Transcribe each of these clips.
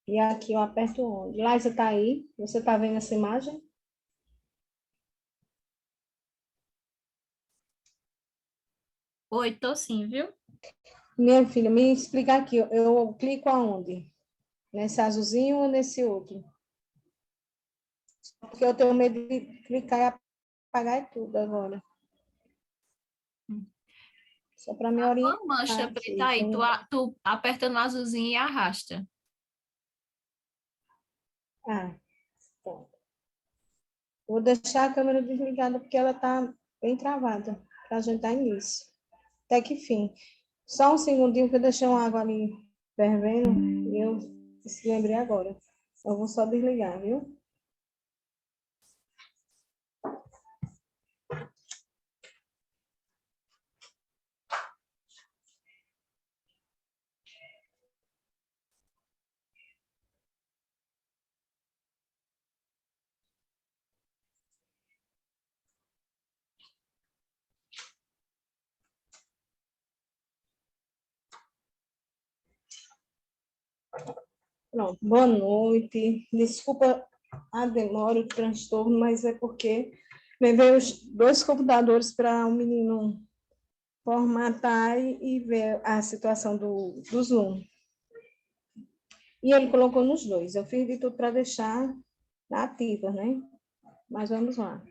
E aqui eu aperto onde? Laísa está aí? Você está vendo essa imagem? Oi, tô sim, viu? Minha filha, me explica aqui, eu clico aonde? Nesse azulzinho ou nesse outro? Porque eu tenho medo de clicar e apagar tudo agora. Só para me Uma orientar mancha preta aqui. aí, tu aperta no azulzinho e arrasta. Ah, pronto. Vou deixar a câmera desligada porque ela está bem travada, para a gente dar início. Até que fim. Só um segundinho que eu deixei uma água ali fervendo e eu se lembrei agora. Eu vou só desligar, viu? Pronto, boa noite. Desculpa a demora, o transtorno, mas é porque levei os dois computadores para o menino formatar e ver a situação do Zoom. E ele colocou nos dois. Eu fiz de tudo para deixar na ativa, né? Mas vamos lá.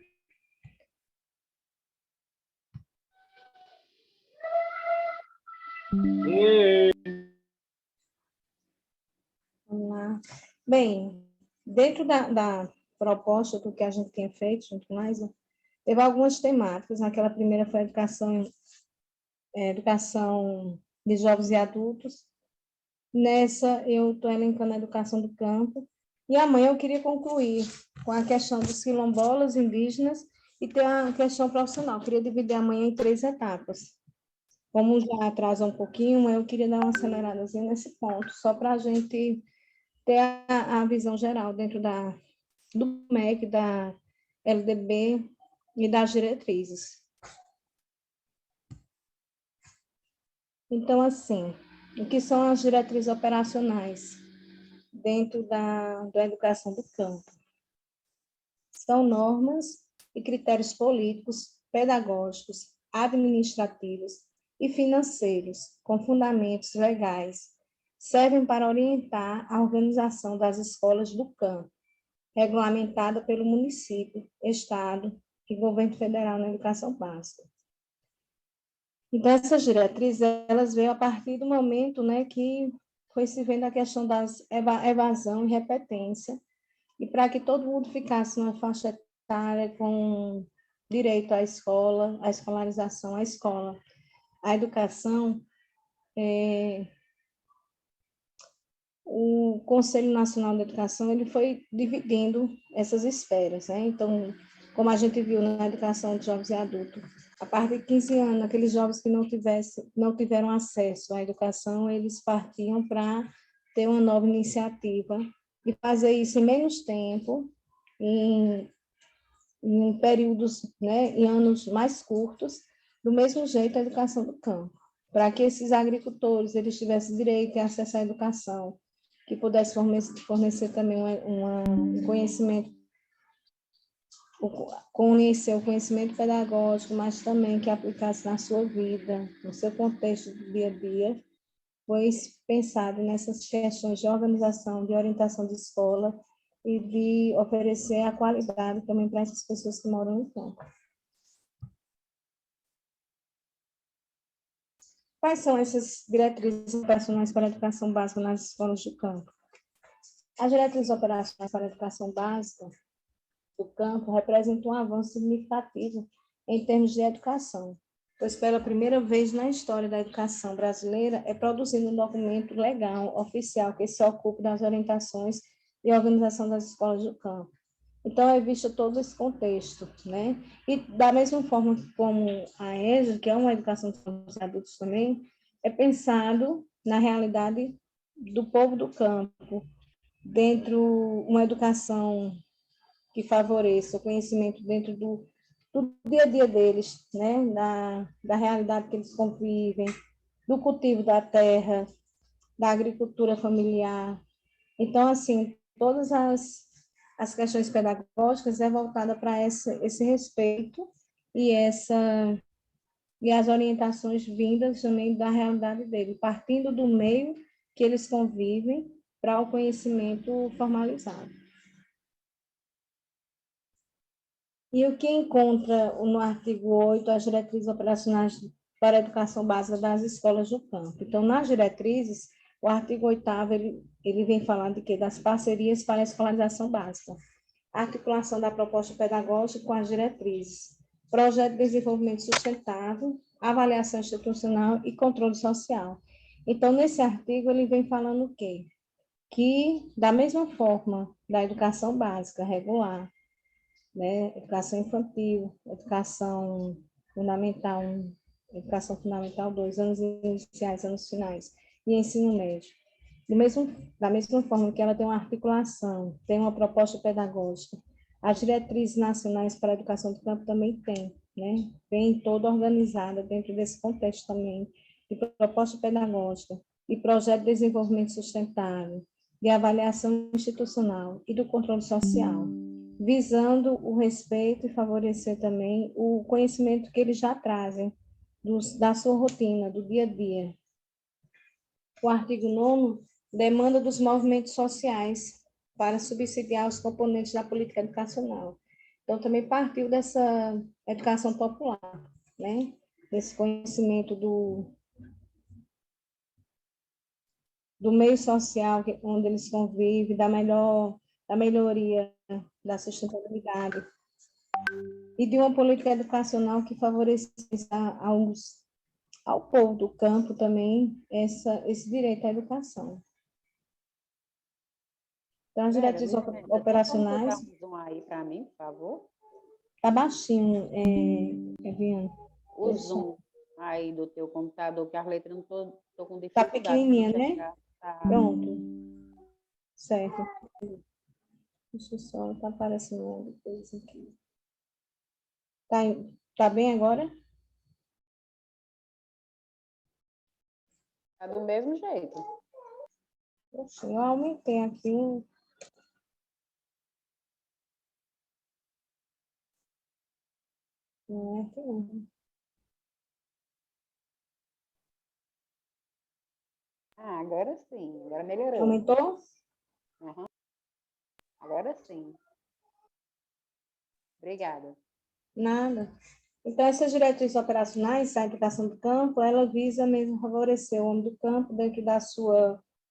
Vamos lá. Bem, dentro da proposta do que a gente tinha feito junto com a Isa, teve algumas temáticas. Naquela primeira foi a educação de jovens e adultos. Nessa, eu estou elencando a educação do campo. E amanhã eu queria concluir com a questão dos quilombolas indígenas e ter a questão profissional. Eu queria dividir amanhã em 3 etapas. Como já atrasa um pouquinho, eu queria dar uma aceleradazinha nesse ponto, só para a gente ter a visão geral dentro do MEC, da LDB e das diretrizes. Então, assim, o que são as diretrizes operacionais dentro da educação do campo? São normas e critérios políticos, pedagógicos, administrativos e financeiros, com fundamentos legais, servem para orientar a organização das escolas do campo, regulamentada pelo município, estado e governo federal na educação básica. Então, essas diretrizes, elas veio a partir do momento, né, que foi se vendo a questão das evasão e repetência, e para que todo mundo ficasse numa faixa etária com direito à escola, à escolarização, à escola, à educação, o Conselho Nacional de Educação ele foi dividindo essas esferas, né? Então, como a gente viu na educação de jovens e adultos, a partir de 15 anos, aqueles jovens que não tiveram acesso à educação, eles partiam para ter uma nova iniciativa e fazer isso em menos tempo, em, em períodos, né, em anos mais curtos, do mesmo jeito a educação do campo, para que esses agricultores eles tivessem direito e acesso à educação, que pudesse fornecer também um conhecimento, conhecer o conhecimento pedagógico, mas também que aplicasse na sua vida, no seu contexto do dia a dia, foi pensado nessas questões de organização, de orientação de escola e de oferecer a qualidade também para essas pessoas que moram no campo. Quais são essas diretrizes operacionais para a educação básica nas escolas do campo? As diretrizes operacionais para a educação básica do campo representam um avanço significativo em termos de educação, pois pela primeira vez na história da educação brasileira é produzido um documento legal, oficial, que se ocupe das orientações e organização das escolas do campo. Então, é visto todo esse contexto, né? E da mesma forma como a EJA, que é uma educação dos adultos também, é pensado na realidade do povo do campo, dentro uma educação que favoreça o conhecimento dentro do dia a dia deles, né? Da realidade que eles convivem, do cultivo da terra, da agricultura familiar. Então, assim, todas as questões pedagógicas é voltada para esse respeito e e as orientações vindas também da realidade dele, partindo do meio que eles convivem para o conhecimento formalizado. E o que encontra no artigo 8 as diretrizes operacionais para a educação básica das escolas do campo. Então, nas diretrizes, o artigo 8º, ele vem falando de quê? Das parcerias para a escolarização básica, articulação da proposta pedagógica com as diretrizes, projeto de desenvolvimento sustentável, avaliação institucional e controle social. Então, nesse artigo, ele vem falando o quê? Que, da mesma forma da educação básica regular, né, educação infantil, educação fundamental 2, anos iniciais, anos finais, e ensino médio. Da mesma forma que ela tem uma articulação, tem uma proposta pedagógica, as diretrizes nacionais para a educação do campo também tem, né? Vem toda organizada dentro desse contexto também, de proposta pedagógica, e projeto de desenvolvimento sustentável, de avaliação institucional e do controle social, visando o respeito e favorecer também o conhecimento que eles já trazem da sua rotina, do dia a dia. O artigo 9º demanda dos movimentos sociais para subsidiar os componentes da política educacional. Então, também partiu dessa educação popular, né? Desse conhecimento do meio social onde eles convivem, da melhoria da sustentabilidade e de uma política educacional que favorecesse ao povo do campo também esse direito à educação. Então, as Vera, diretrizes Miranda, tem como tu dar operacionais, um zoom aí para mim, por favor? está baixinho, Eviane. O zoom aí do teu computador, que as letras não estou com Está dificuldade para pequenininha, né? enxergar. Tá. Pronto. Certo. Deixa eu só, está aparecendo uma coisa aqui. Tá bem agora? Tá do mesmo jeito. Poxa, eu aumentei aqui. Não é aqui não. Ah, agora sim. Agora melhorou. Aumentou? Uhum. Agora sim. Obrigada. Nada. Então, essas diretrizes operacionais da educação do campo, ela visa mesmo favorecer o homem do campo dentro de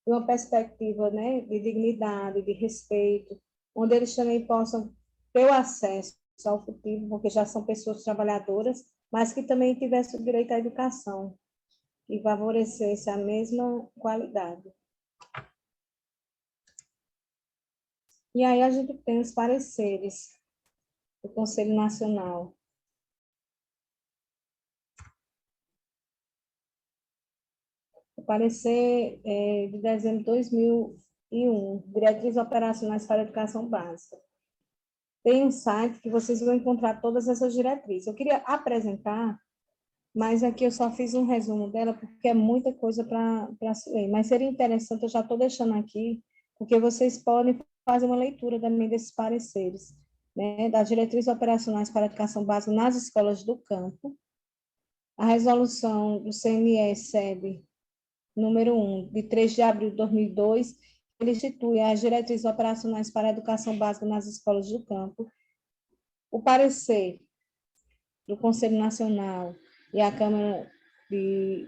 uma perspectiva, né, de dignidade, de respeito, onde eles também possam ter o acesso ao futuro, porque já são pessoas trabalhadoras, mas que também tivessem o direito à educação, e favorecesse a mesma qualidade. E aí a gente tem os pareceres do Conselho Nacional. O parecer de dezembro de 2001, Diretrizes Operacionais para a Educação Básica. Tem um site que vocês vão encontrar todas essas diretrizes. Eu queria apresentar, mas aqui eu só fiz um resumo dela, porque é muita coisa para se ler. Mas seria interessante, eu já estou deixando aqui, porque vocês podem fazer uma leitura também desses pareceres, né, das diretrizes operacionais para a educação básica nas escolas do campo, a resolução do CNE-SEB número 1, de 3 de abril de 2002, ele institui as diretrizes operacionais para a educação básica nas escolas do campo, o parecer do Conselho Nacional e a Câmara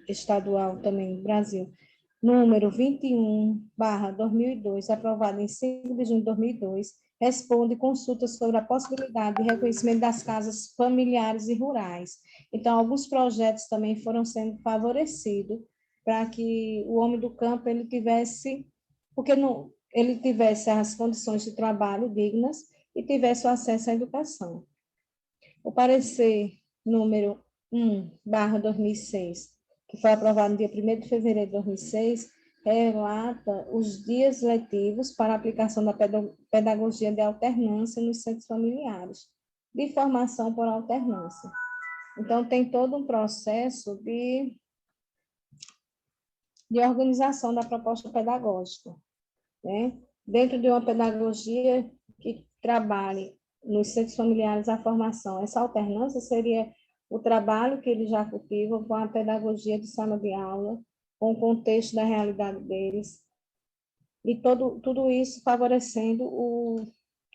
Estadual também do Brasil, número 21/2002, aprovado em 5 de junho de 2002, responde consultas sobre a possibilidade de reconhecimento das casas familiares e rurais. Então, alguns projetos também foram sendo favorecidos para que o homem do campo ele tivesse, porque não, ele tivesse as condições de trabalho dignas e tivesse o acesso à educação. O parecer número 1/2006, que foi aprovado no dia 1º de fevereiro de 2006, relata os dias letivos para a aplicação da pedagogia de alternância nos centros familiares, de formação por alternância. Então, tem todo um processo de organização da proposta pedagógica, né? Dentro de uma pedagogia que trabalhe nos centros familiares a formação, essa alternância seria o trabalho que eles já cultivam com a pedagogia de sala de aula, com o contexto da realidade deles, e tudo isso favorecendo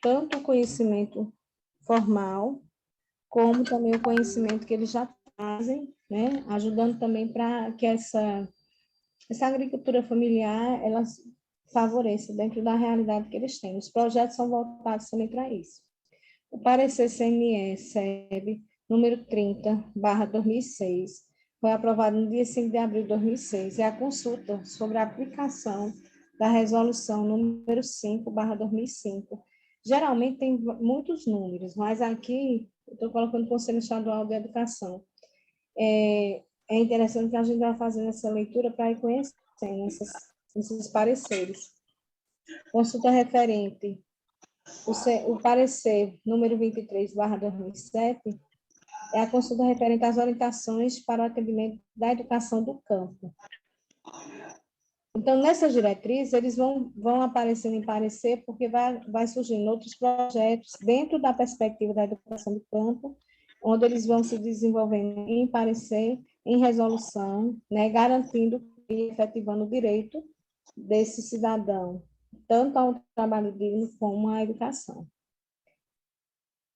tanto o conhecimento formal, como também o conhecimento que eles já trazem, né? Ajudando também para que essa agricultura familiar, ela favoreça dentro da realidade que eles têm. Os projetos são voltados também para isso. O parecer CNE-SEB, número 30/2006, foi aprovado no dia 5 de abril de 2006, e a consulta sobre a aplicação da resolução número 5/2005. Geralmente tem muitos números, mas aqui eu estou colocando o Conselho Estadual de Educação. É interessante que a gente vai fazendo essa leitura para ir conhecendo esses pareceres. Consulta referente, o parecer número 23/2007, é a consulta referente às orientações para o atendimento da educação do campo. Então, nessas diretrizes, eles vão aparecendo em parecer, porque vai surgindo outros projetos dentro da perspectiva da educação do campo, onde eles vão se desenvolvendo em parecer, em resolução, né, garantindo e efetivando o direito desse cidadão, tanto ao trabalho digno como à educação.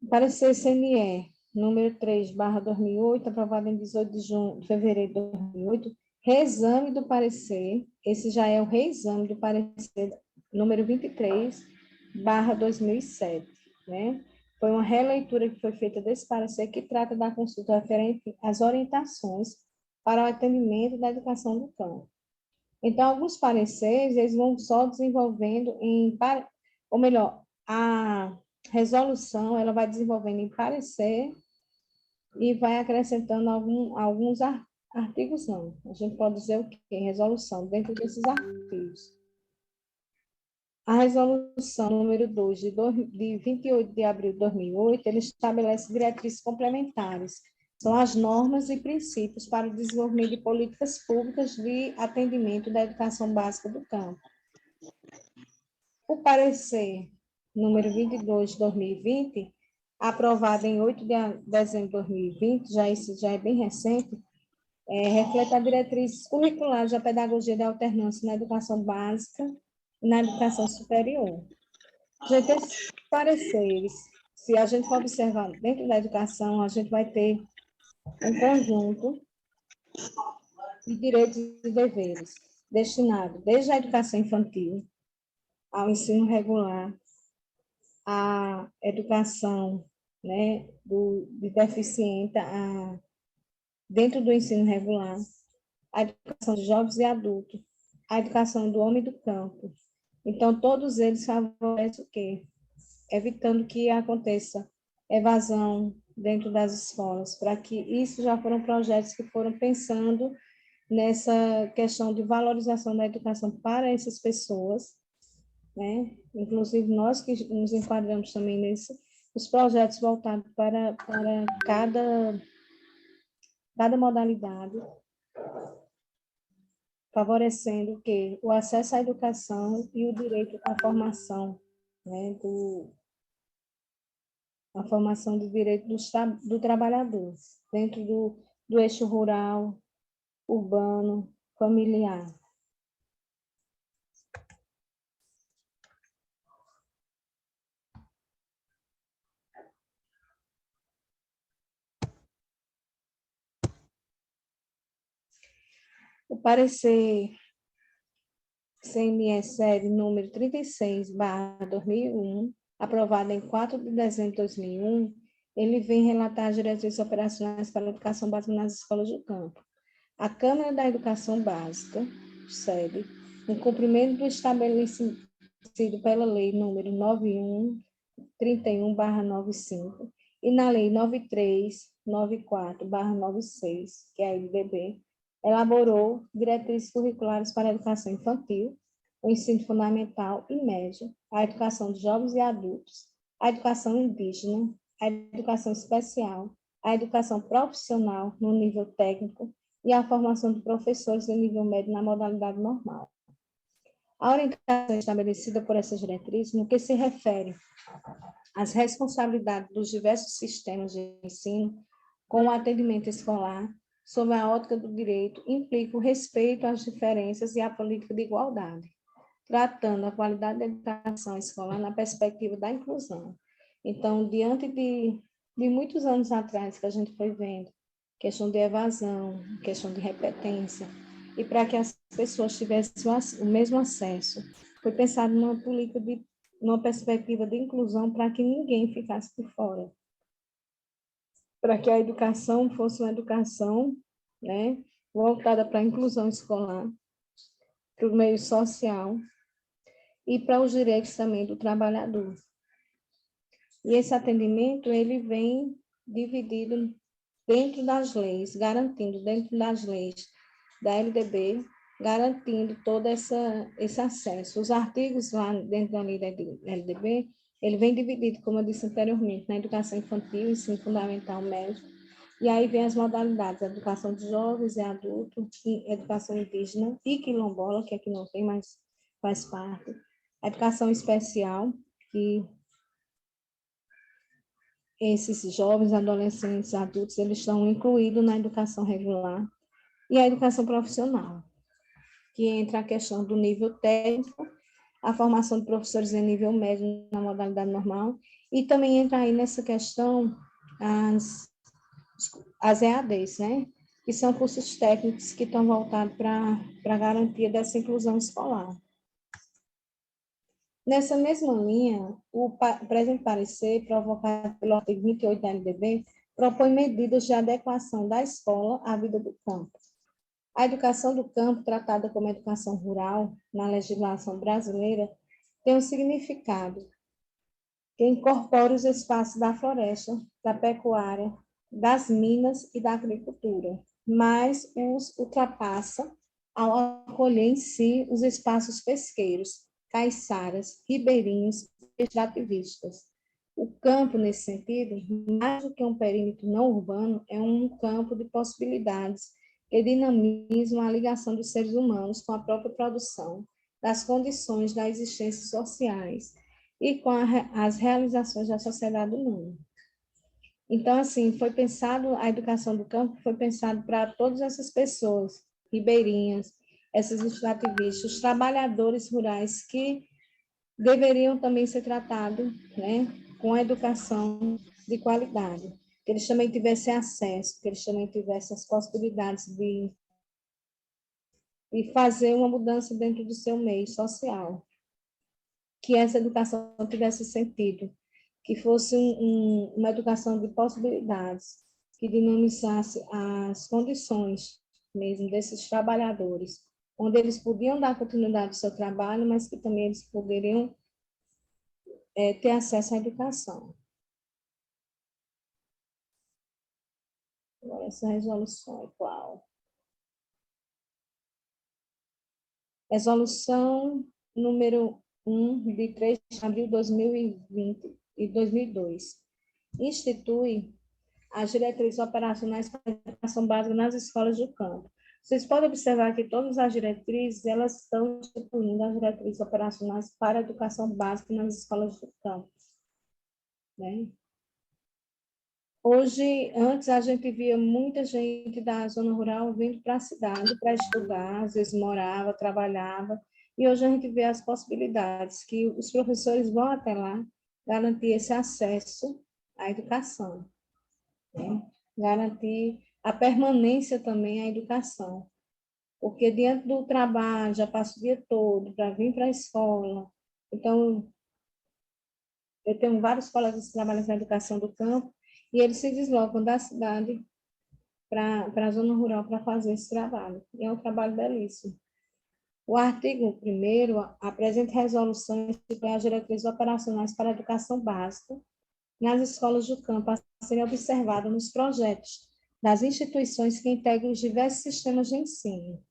Parecer CNE, número 3/2008, aprovado em 18 de fevereiro de 2008, reexame do parecer, esse já é o reexame do parecer número 23/2007, né? Foi uma releitura que foi feita desse parecer, que trata da consulta referente às orientações para o atendimento da educação do campo. Então, alguns pareceres, eles vão só desenvolvendo ou melhor, a resolução, ela vai desenvolvendo em parecer e vai acrescentando alguns artigos, não. A gente pode dizer o quê? Resolução, dentro desses artigos. A resolução número 2, de 28 de abril de 2008, ele estabelece diretrizes complementares. São as normas e princípios para o desenvolvimento de políticas públicas de atendimento da educação básica do campo. O parecer número 22 de 2020, aprovado em 8 de dezembro de 2020, isso já é bem recente, reflete a diretrizes curriculares da pedagogia da alternância na educação básica e na educação superior. Gente, esses pareceres, se a gente for observar dentro da educação, a gente vai ter um conjunto de direitos e deveres destinado desde a educação infantil ao ensino regular, à educação, né, de deficiente dentro do ensino regular, a educação de jovens e adultos, a educação do homem do campo. Então, todos eles favorecem o quê? Evitando que aconteça evasão dentro das escolas, para que isso já foram projetos que foram pensando nessa questão de valorização da educação para essas pessoas, né? Inclusive nós que nos enquadramos também os projetos voltados para cada modalidade, favorecendo que o acesso à educação e o direito à formação, né, a formação do direito do trabalhador, dentro do eixo rural, urbano, familiar. O parecer CNE-SEB número 36/2001, aprovado em 4 de dezembro de 2001, ele vem relatar as diretrizes operacionais para a educação básica nas escolas do campo. A Câmara da Educação Básica, SEB, no cumprimento do estabelecido pela Lei número 9131/95 e na Lei 9394/96, que é a LDB, elaborou diretrizes curriculares para a educação infantil, o ensino fundamental e médio, a educação de jovens e adultos, a educação indígena, a educação especial, a educação profissional no nível técnico e a formação de professores de nível médio na modalidade normal. A orientação estabelecida por essas diretrizes, no que se refere às responsabilidades dos diversos sistemas de ensino com o atendimento escolar, sob a ótica do direito, implica o respeito às diferenças e à política de igualdade, tratando a qualidade da educação escolar na perspectiva da inclusão. Então, diante de muitos anos atrás que a gente foi vendo, questão de evasão, questão de repetência, e para que as pessoas tivessem o mesmo acesso, foi pensado numa perspectiva de inclusão para que ninguém ficasse por fora, para que a educação fosse uma educação, né, voltada para a inclusão escolar, para o meio social e para os direitos também do trabalhador. E esse atendimento, ele vem dividido dentro das leis, garantindo dentro das leis da LDB, garantindo todo esse acesso. Os artigos lá dentro da lei da LDB, ele vem dividido, como eu disse anteriormente, na educação infantil, ensino fundamental, médio, e aí vem as modalidades, a educação de jovens e adultos, educação indígena e quilombola, que aqui não tem, mas faz parte, a educação especial, que esses jovens, adolescentes, adultos, eles estão incluídos na educação regular, e a educação profissional, que entra a questão do nível técnico, a formação de professores em nível médio na modalidade normal, e também entra aí nessa questão as EADs, né? Que são cursos técnicos que estão voltados para a garantia dessa inclusão escolar. Nessa mesma linha, o presente parecer, provocado pelo artigo 28 da LDB, propõe medidas de adequação da escola à vida do campo. A educação do campo, tratada como educação rural na legislação brasileira, tem um significado que incorpora os espaços da floresta, da pecuária, das minas e da agricultura, mas os ultrapassa ao acolher em si os espaços pesqueiros, caiçaras, ribeirinhos e extrativistas. O campo, nesse sentido, mais do que um perímetro não urbano, é um campo de possibilidades que dinamizam a ligação dos seres humanos com a própria produção, das condições das existências sociais e com as realizações da sociedade humana. Então, assim, foi pensado, a educação do campo foi pensado para todas essas pessoas, ribeirinhas, esses extrativistas, os trabalhadores rurais que deveriam também ser tratados, né, com a educação de qualidade, que eles também tivessem acesso, que eles também tivessem as possibilidades de fazer uma mudança dentro do seu meio social, que essa educação tivesse sentido, que fosse uma educação de possibilidades, que dinamizasse as condições mesmo desses trabalhadores, onde eles podiam dar continuidade ao seu trabalho, mas que também eles poderiam ter acesso à educação. Agora, essa resolução é qual? Resolução número 1, de 3 de abril de 2020 e 2002. Institui as diretrizes operacionais para a educação básica nas escolas do campo. Vocês podem observar que todas as diretrizes, elas estão instituindo as diretrizes operacionais para a educação básica nas escolas do campo, né? Hoje, antes a gente via muita gente da zona rural vindo para a cidade para estudar, às vezes morava, trabalhava, e hoje a gente vê as possibilidades que os professores vão até lá garantir esse acesso à educação, né? Garantir a permanência também à educação, porque diante do trabalho, já passa o dia todo para vir para a escola, então eu tenho vários colegas que trabalham na educação do campo, e eles se deslocam da cidade para a zona rural para fazer esse trabalho. E é um trabalho belíssimo. O artigo 1º apresenta resoluções que as diretrizes operacionais para a educação básica nas escolas do campo a serem observadas nos projetos das instituições que integram os diversos sistemas de ensino.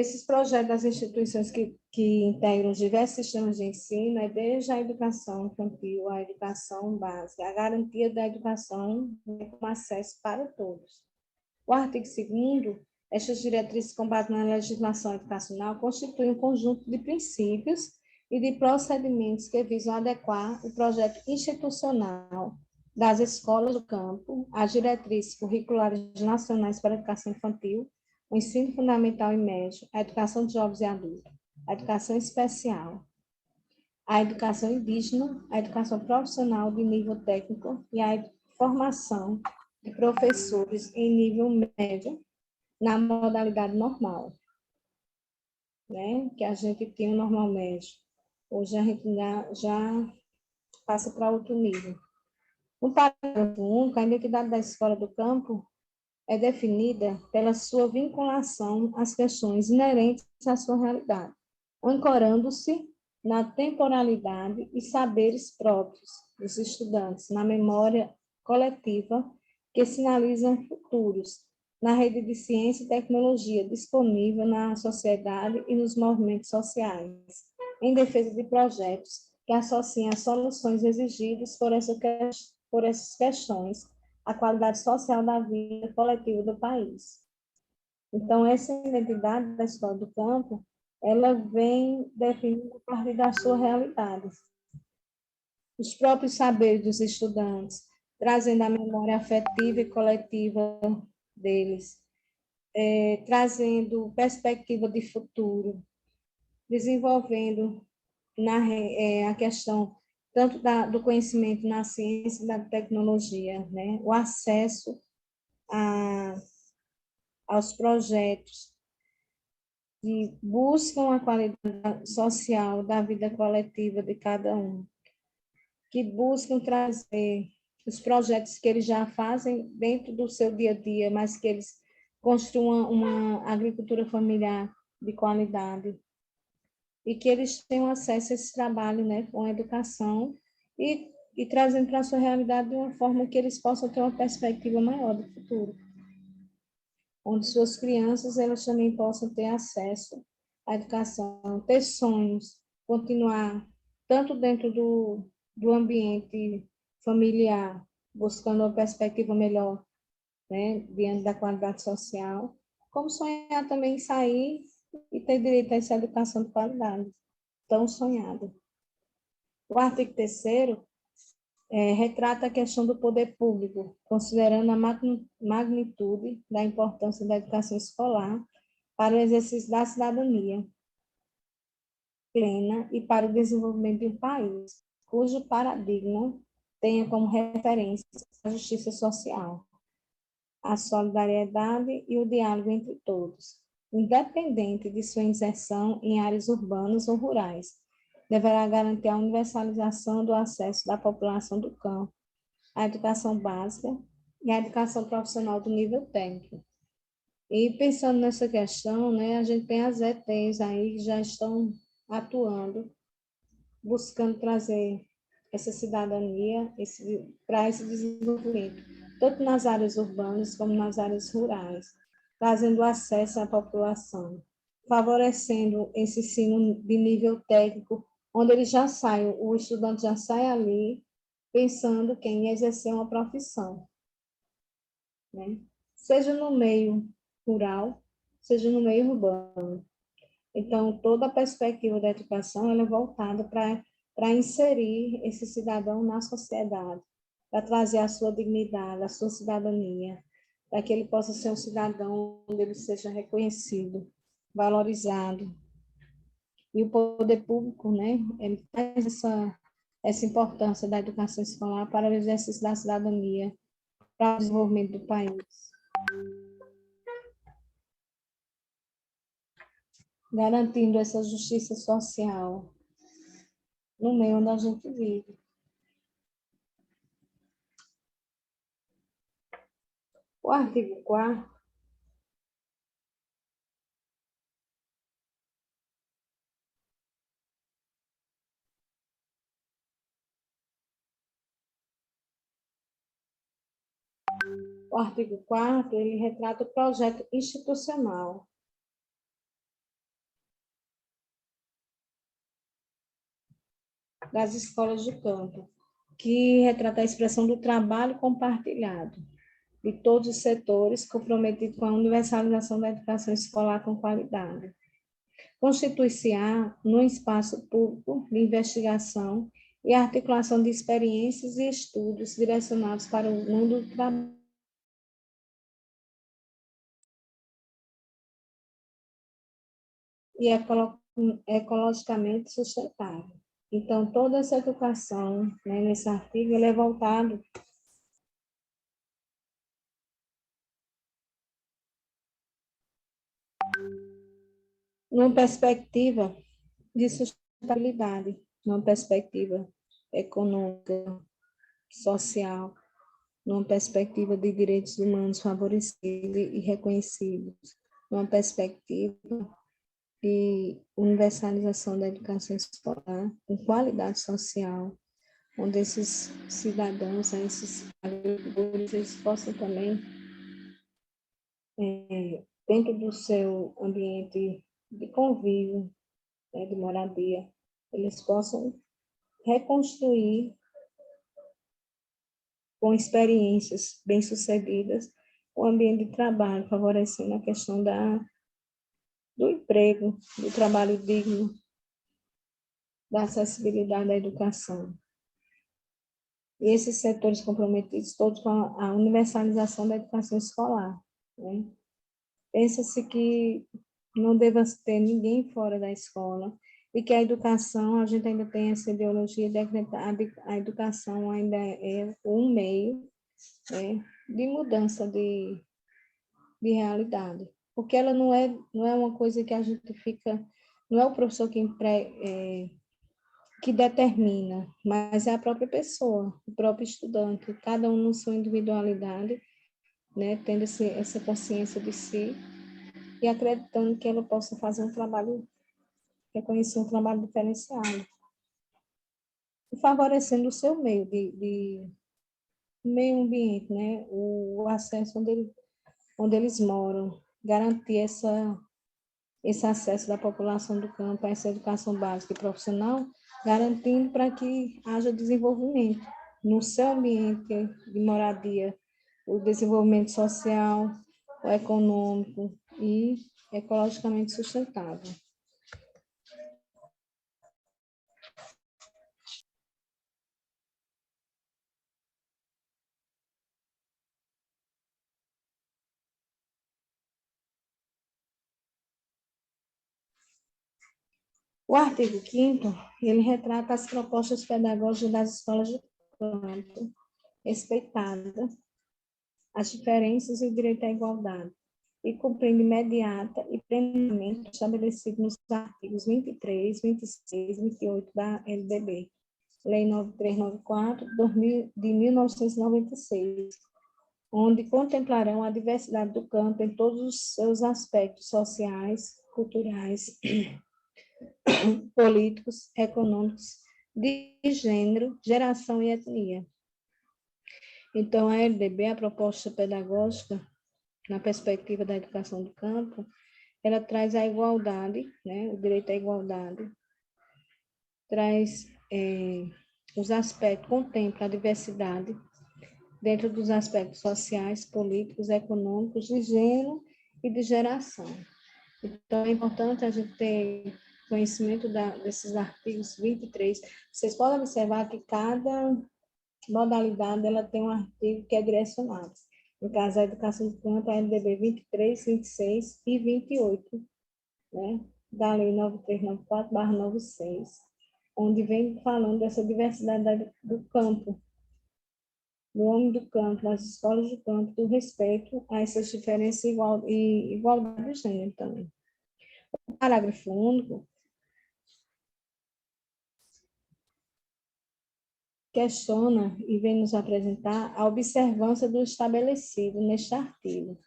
Esses projetos das instituições que integram os diversos sistemas de ensino é desde a educação infantil, a educação básica, a garantia da educação com acesso para todos. O artigo 2º, estas diretrizes com base na legislação educacional constituem um conjunto de princípios e de procedimentos que visam adequar o projeto institucional das escolas do campo às diretrizes curriculares nacionais para a educação infantil, o ensino fundamental e médio, a educação de jovens e adultos, a educação especial, a educação indígena, a educação profissional de nível técnico e a formação de professores em nível médio na modalidade normal, né? Que a gente tem o normal médio. Hoje a gente já passa para outro nível. No parágrafo único, a identidade da escola do campo é definida pela sua vinculação às questões inerentes à sua realidade, ancorando-se na temporalidade e saberes próprios dos estudantes, na memória coletiva que sinalizam futuros, na rede de ciência e tecnologia disponível na sociedade e nos movimentos sociais, em defesa de projetos que associem as soluções exigidas por essas questões à qualidade social da vida coletiva do país. Então, essa identidade da escola do campo, ela vem definindo a partir da sua realidade. Os próprios saberes dos estudantes, trazendo a memória afetiva e coletiva deles, trazendo perspectiva de futuro, desenvolvendo a questão tanto do conhecimento na ciência e da tecnologia, né? O acesso aos projetos que buscam a qualidade social da vida coletiva de cada um, que buscam trazer os projetos que eles já fazem dentro do seu dia a dia, mas que eles construam uma agricultura familiar de qualidade e que eles tenham acesso a esse trabalho, né, com a educação e trazendo para a sua realidade de uma forma que eles possam ter uma perspectiva maior do futuro, onde suas crianças elas também possam ter acesso à educação, ter sonhos, continuar tanto dentro do ambiente familiar, buscando uma perspectiva melhor, né, diante da qualidade social, como sonhar também em sair e ter direito a essa educação de qualidade, tão sonhada. O artigo 3º retrata a questão do poder público, considerando a magnitude da importância da educação escolar para o exercício da cidadania plena e para o desenvolvimento de um país, cujo paradigma tenha como referência a justiça social, a solidariedade e o diálogo entre todos, independente de sua inserção em áreas urbanas ou rurais, deverá garantir a universalização do acesso da população do campo à educação básica e à educação profissional do nível técnico. E pensando nessa questão, né, a gente tem as ETs aí que já estão atuando, buscando trazer essa cidadania para esse desenvolvimento, tanto nas áreas urbanas como nas áreas rurais, trazendo acesso à população, favorecendo esse ensino de nível técnico, onde ele já sai, o estudante já sai ali pensando que em exercer uma profissão, né? Seja no meio rural, seja no meio urbano. Então, toda a perspectiva da educação ela é voltada para inserir esse cidadão na sociedade, para trazer a sua dignidade, a sua cidadania, para que ele possa ser um cidadão onde ele seja reconhecido, valorizado. E o poder público, né, ele traz essa importância da educação escolar para o exercício da cidadania, para o desenvolvimento do país, garantindo essa justiça social no meio onde a gente vive. O artigo 4º ele retrata o projeto institucional das escolas de campo, que retrata a expressão do trabalho compartilhado de todos os setores comprometidos com a universalização da educação escolar com qualidade. Constitui-se-á num espaço público de investigação e articulação de experiências e estudos direcionados para o mundo do trabalho e ecologicamente sustentável. Então, toda essa educação, né, nesse artigo, ele é voltado numa perspectiva de sustentabilidade, numa perspectiva econômica, social, numa perspectiva de direitos humanos favorecidos e reconhecidos, numa perspectiva de universalização da educação escolar, com qualidade social, onde esses cidadãos, esses agricultores, eles possam também, dentro do seu ambiente de convívio, né, de moradia, eles possam reconstruir com experiências bem-sucedidas o ambiente de trabalho, favorecendo a questão do emprego, do trabalho digno, da acessibilidade à educação. E esses setores comprometidos todos com a universalização da educação escolar, né? Pensa-se que não deva ter ninguém fora da escola e que a educação, a gente ainda tem essa ideologia de acreditar a educação ainda é um meio, né, de mudança de realidade, porque ela não é uma coisa que a gente fica, não é o professor que determina, mas é a própria pessoa, o próprio estudante, cada um na sua individualidade, né, tendo essa consciência de si e acreditando que ela possa fazer um trabalho, reconhecer um trabalho diferenciado, e favorecendo o seu meio de meio ambiente, né, o acesso onde eles moram, garantir esse acesso da população do campo a essa educação básica e profissional, garantindo para que haja desenvolvimento no seu ambiente de moradia, o desenvolvimento social, o econômico e ecologicamente sustentável. O artigo 5º, ele retrata as propostas pedagógicas das escolas de campo, respeitando as diferenças e o direito à igualdade, e cumprindo imediata e plenamente estabelecido nos artigos 23, 26 e 28 da LDB, Lei 9394, de 1996, onde contemplarão a diversidade do campo em todos os seus aspectos sociais, culturais, políticos, econômicos, de gênero, geração e etnia. Então, a LDB, a proposta pedagógica, na perspectiva da educação do campo, ela traz a igualdade, né, o direito à igualdade, traz os aspectos, contempla a diversidade dentro dos aspectos sociais, políticos, econômicos, de gênero e de geração. Então, é importante a gente ter conhecimento desses artigos 23. Vocês podem observar que cada modalidade ela tem um artigo que é direcionado. No caso, a educação do campo, a LDB 23, 26 e 28, né? Da Lei 9394/96, onde vem falando dessa diversidade do campo, do homem do campo, das escolas de campo, do respeito a essas diferenças e igualdade de gênero também. O parágrafo único questiona e vem nos apresentar a observância do estabelecido neste artigo.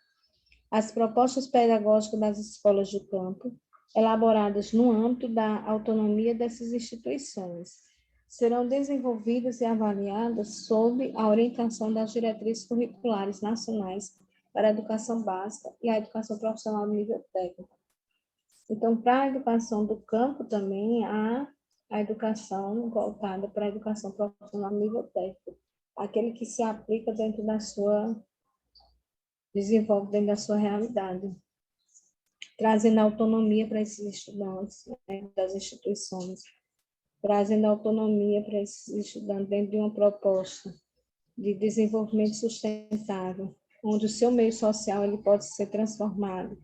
As propostas pedagógicas das escolas de campo, elaboradas no âmbito da autonomia dessas instituições, serão desenvolvidas e avaliadas sob a orientação das diretrizes curriculares nacionais para a educação básica e a educação profissional de nível técnico. Então, para a educação do campo também há a educação voltada para a educação profissional no nível técnico, aquele que se aplica dentro da sua, desenvolve dentro da sua realidade, trazendo autonomia para esses estudantes, né, das instituições, trazendo autonomia para esses estudantes dentro de uma proposta de desenvolvimento sustentável, onde o seu meio social ele pode ser transformado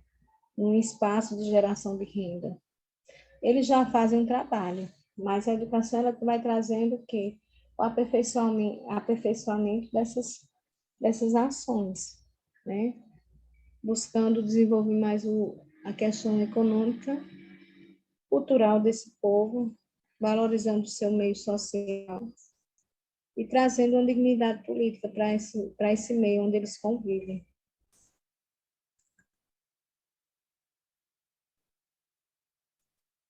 num espaço de geração de renda. Eles já fazem um trabalho, mas a educação ela vai trazendo o quê? O aperfeiçoamento dessas ações, né? Buscando desenvolver mais a questão econômica, cultural desse povo, valorizando o seu meio social e trazendo uma dignidade política para esse meio onde eles convivem.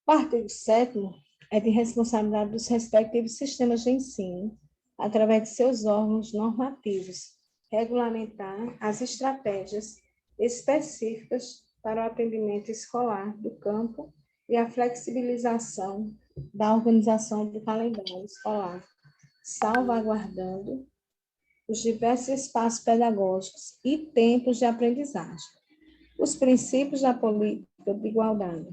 O artigo 7º é de responsabilidade dos respectivos sistemas de ensino, através de seus órgãos normativos, regulamentar as estratégias específicas para o atendimento escolar do campo e a flexibilização da organização do calendário escolar, salvaguardando os diversos espaços pedagógicos e tempos de aprendizagem, os princípios da política de igualdade.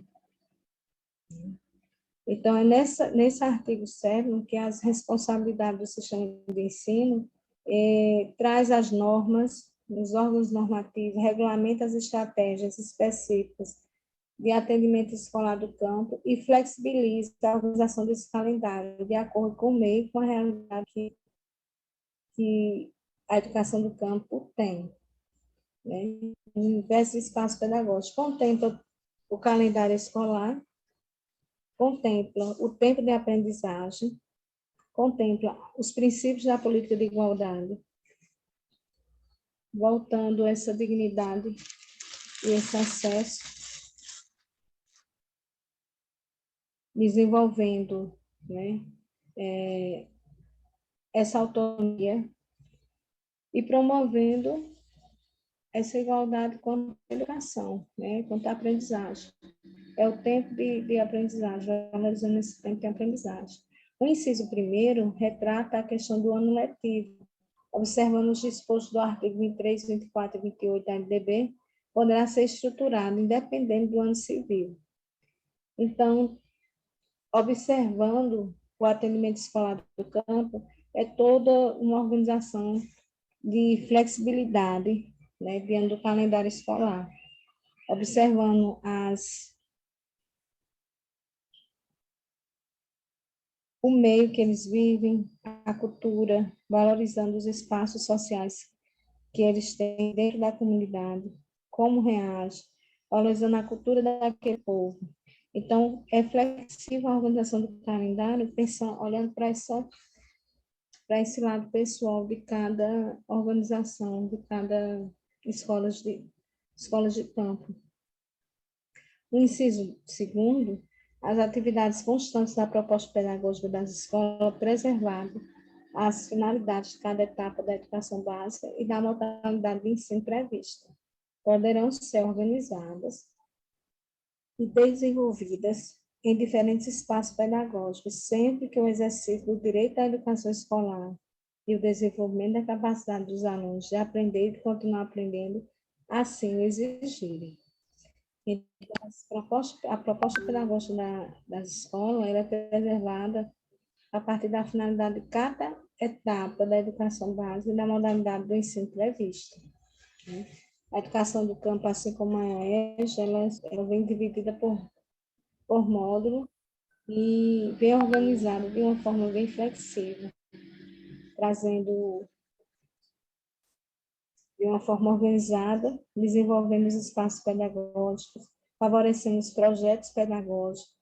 Então, é nesse artigo 7º que as responsabilidades do sistema de ensino traz as normas, os órgãos normativos, regulamenta as estratégias específicas de atendimento escolar do campo e flexibiliza a organização desse calendário de acordo com o meio e com a realidade que a educação do campo tem. Né? Diversos espaços pedagógicos contempla o calendário escolar, contempla o tempo de aprendizagem, contempla os princípios da política de igualdade, voltando essa dignidade e esse acesso, desenvolvendo, né, essa autonomia e promovendo essa igualdade quanto à educação, né, quanto à aprendizagem. É o tempo de aprendizagem, valorizando esse tempo de aprendizagem. O inciso 1º retrata a questão do ano letivo, observando os dispostos do artigo 23, 24 e 28 da LDB, poderá ser estruturado independente do ano civil. Então, observando o atendimento escolar do campo, é toda uma organização de flexibilidade, né, diante do calendário escolar, observando o meio que eles vivem, a cultura, valorizando os espaços sociais que eles têm dentro da comunidade, como reage, valorizando a cultura daquele povo. Então, é flexível a organização do calendário, pensando, olhando para esse lado pessoal de cada organização, de cada escolas de campo. O inciso 2º, as atividades constantes da proposta pedagógica das escolas, preservado as finalidades de cada etapa da educação básica e da modalidade de ensino prevista, poderão ser organizadas e desenvolvidas em diferentes espaços pedagógicos, sempre que o exercício do direito à educação escolar e o desenvolvimento da capacidade dos alunos de aprender e continuar aprendendo assim o exigirem. Então, a proposta pedagógica das escolas ela é preservada a partir da finalidade de cada etapa da educação básica e da modalidade do ensino prevista. Né? A educação do campo, assim como a EJA, ela vem dividida por módulo e bem organizada de uma forma bem flexível, trazendo de uma forma organizada, desenvolvendo os espaços pedagógicos, favorecendo os projetos pedagógicos,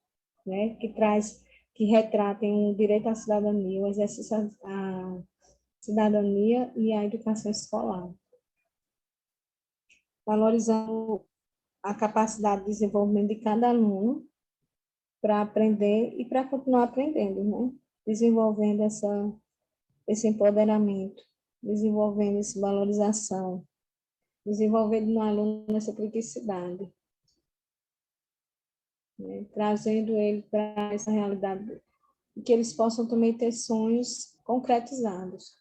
né, que retratem o direito à cidadania, o exercício à cidadania e à educação escolar, valorizando a capacidade de desenvolvimento de cada aluno para aprender e para continuar aprendendo, né? Desenvolvendo esse empoderamento, desenvolvendo essa valorização, desenvolvendo no aluno essa criticidade, né? Trazendo ele para essa realidade e que eles possam também ter sonhos concretizados.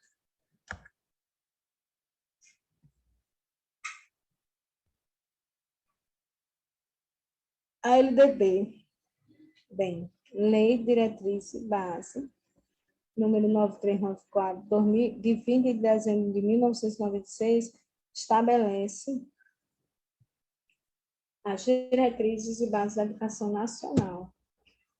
A LDB, bem, Lei de Diretriz e Base, número 9394, de 20 de dezembro de 1996, estabelece as diretrizes e bases da educação nacional.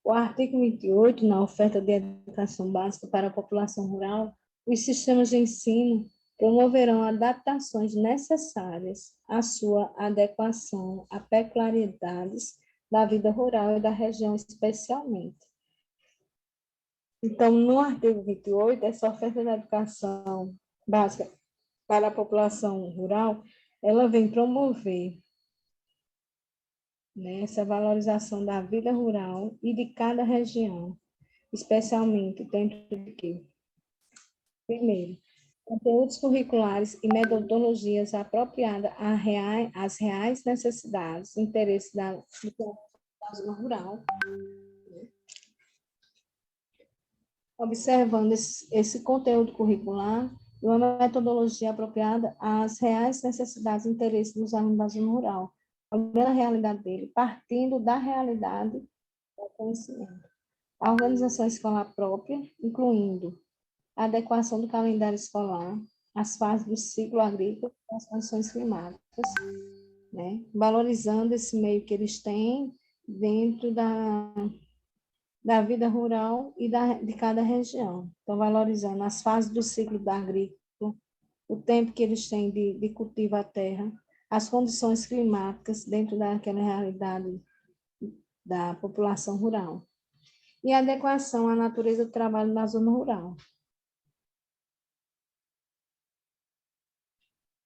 O artigo 28, na oferta de educação básica para a população rural, os sistemas de ensino promoverão adaptações necessárias à sua adequação a peculiaridades da vida rural e da região especialmente. Então, no artigo 28, essa oferta de educação básica para a população rural, ela vem promover, né, essa valorização da vida rural e de cada região, especialmente dentro de quê? Primeiro, conteúdos curriculares e metodologias apropriadas às reais necessidades e interesses da zona rural, observando esse conteúdo curricular e uma metodologia apropriada às reais necessidades e interesses dos alunos da zona rural, olhando a realidade dele, partindo da realidade do conhecimento. A organização escolar própria, incluindo a adequação do calendário escolar, as fases do ciclo agrícola e as condições climáticas, né? Valorizando esse meio que eles têm dentro da vida rural e de cada região. Então, valorizando as fases do ciclo da agrícola, o tempo que eles têm de cultivo à terra, as condições climáticas dentro daquela realidade da população rural. E a adequação à natureza do trabalho na zona rural.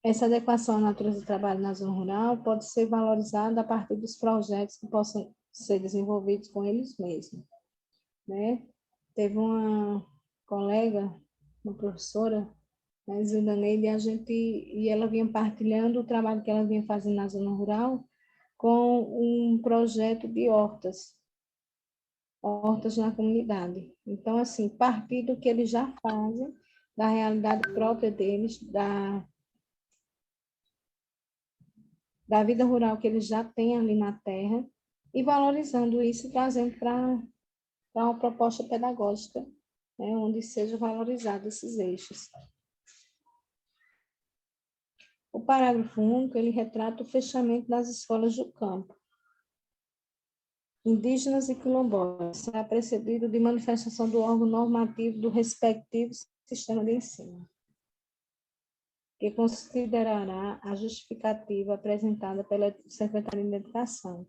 Essa adequação à natureza do trabalho na zona rural pode ser valorizada a partir dos projetos que possam ser desenvolvidos com eles mesmos, né? Teve uma colega, uma professora, né, Zildaneide, e ela vinha partilhando o trabalho que ela vinha fazendo na zona rural com um projeto de hortas na comunidade. Então, assim, partir do que eles já fazem, da realidade própria deles, da vida rural que eles já têm ali na terra, e valorizando isso e trazendo para uma proposta pedagógica, né, onde sejam valorizados esses eixos. O parágrafo único, ele retrata o fechamento das escolas do campo, indígenas e quilombolas, será precedido de manifestação do órgão normativo do respectivo sistema de ensino, que considerará a justificativa apresentada pela Secretaria de Educação,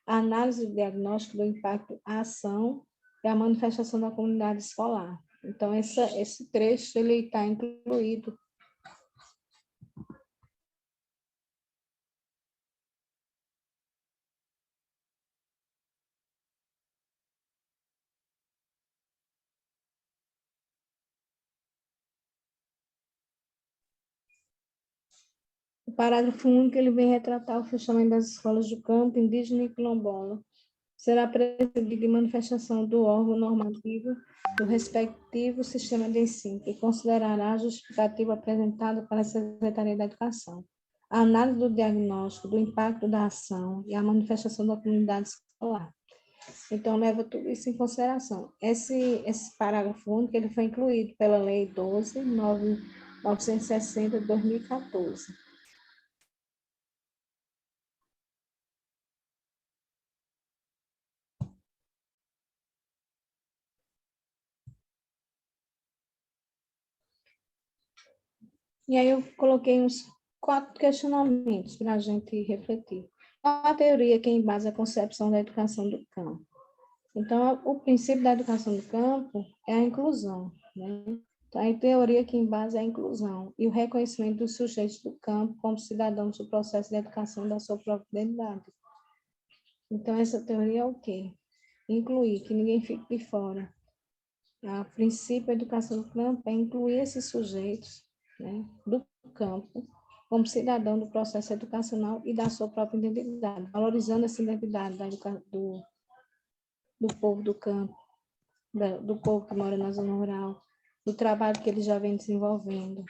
a análise do diagnóstico do impacto à ação e a manifestação da comunidade escolar. Então, esse trecho ele está incluído. O parágrafo único ele vem retratar o fechamento das escolas do campo indígena e quilombola. Será precedido de manifestação do órgão normativo do respectivo sistema de ensino, que considerará a justificativa apresentada pela Secretaria da Educação, a análise do diagnóstico do impacto da ação e a manifestação da comunidade escolar. Então, leva tudo isso em consideração. Esse parágrafo único ele foi incluído pela Lei 12.960 de 2014. E aí eu coloquei uns 4 questionamentos para a gente refletir. Qual a teoria que embasa a concepção da educação do campo? Então, o princípio da educação do campo é a inclusão, né? Então, a teoria que embasa é a inclusão e o reconhecimento dos sujeitos do campo como cidadãos do processo de educação da sua própria identidade. Então, essa teoria é o quê? Incluir, que ninguém fique de fora. O princípio da educação do campo é incluir esses sujeitos, né, do campo como cidadão do processo educacional e da sua própria identidade, valorizando essa identidade do povo do campo. do povo que mora na zona rural, do trabalho que ele já vem desenvolvendo.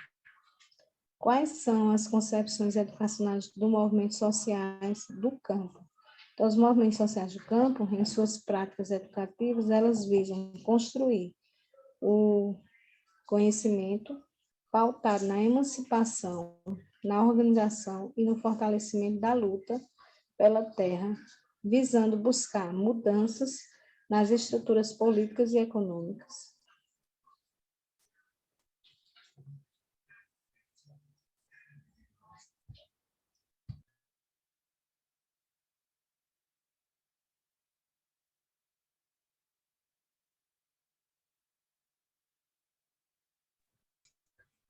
Quais são as concepções educacionais dos movimentos sociais do campo? Então, os movimentos sociais do campo, em suas práticas educativas, elas visam construir o conhecimento pautado na emancipação, na organização e no fortalecimento da luta pela terra, visando buscar mudanças nas estruturas políticas e econômicas.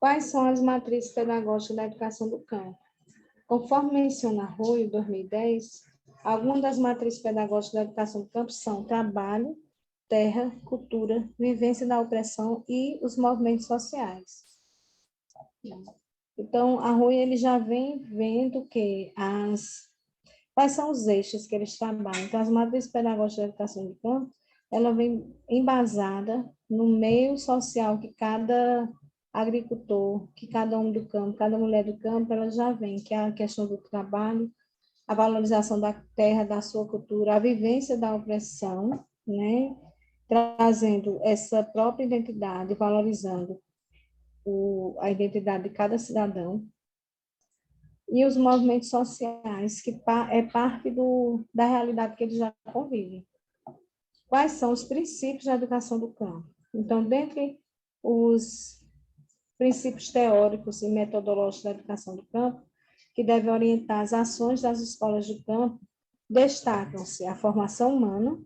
Quais são as matrizes pedagógicas da educação do campo? Conforme menciona Arroio, 2010, algumas das matrizes pedagógicas da educação do campo são trabalho, terra, cultura, vivência da opressão e os movimentos sociais. Então, Arroio ele já vem vendo que quais são os eixos que eles trabalham. Então, as matrizes pedagógicas da educação do campo, ela vem embasada no meio social que cada agricultor, que cada homem do campo, cada mulher do campo, ela já vem, que é a questão do trabalho, a valorização da terra, da sua cultura, a vivência da opressão, né? Trazendo essa própria identidade, valorizando a identidade de cada cidadão, e os movimentos sociais, que é parte da realidade que eles já convivem. Quais são os princípios da educação do campo? Então, dentre os princípios teóricos e metodológicos da educação do campo, que devem orientar as ações das escolas do campo, destacam-se a formação humana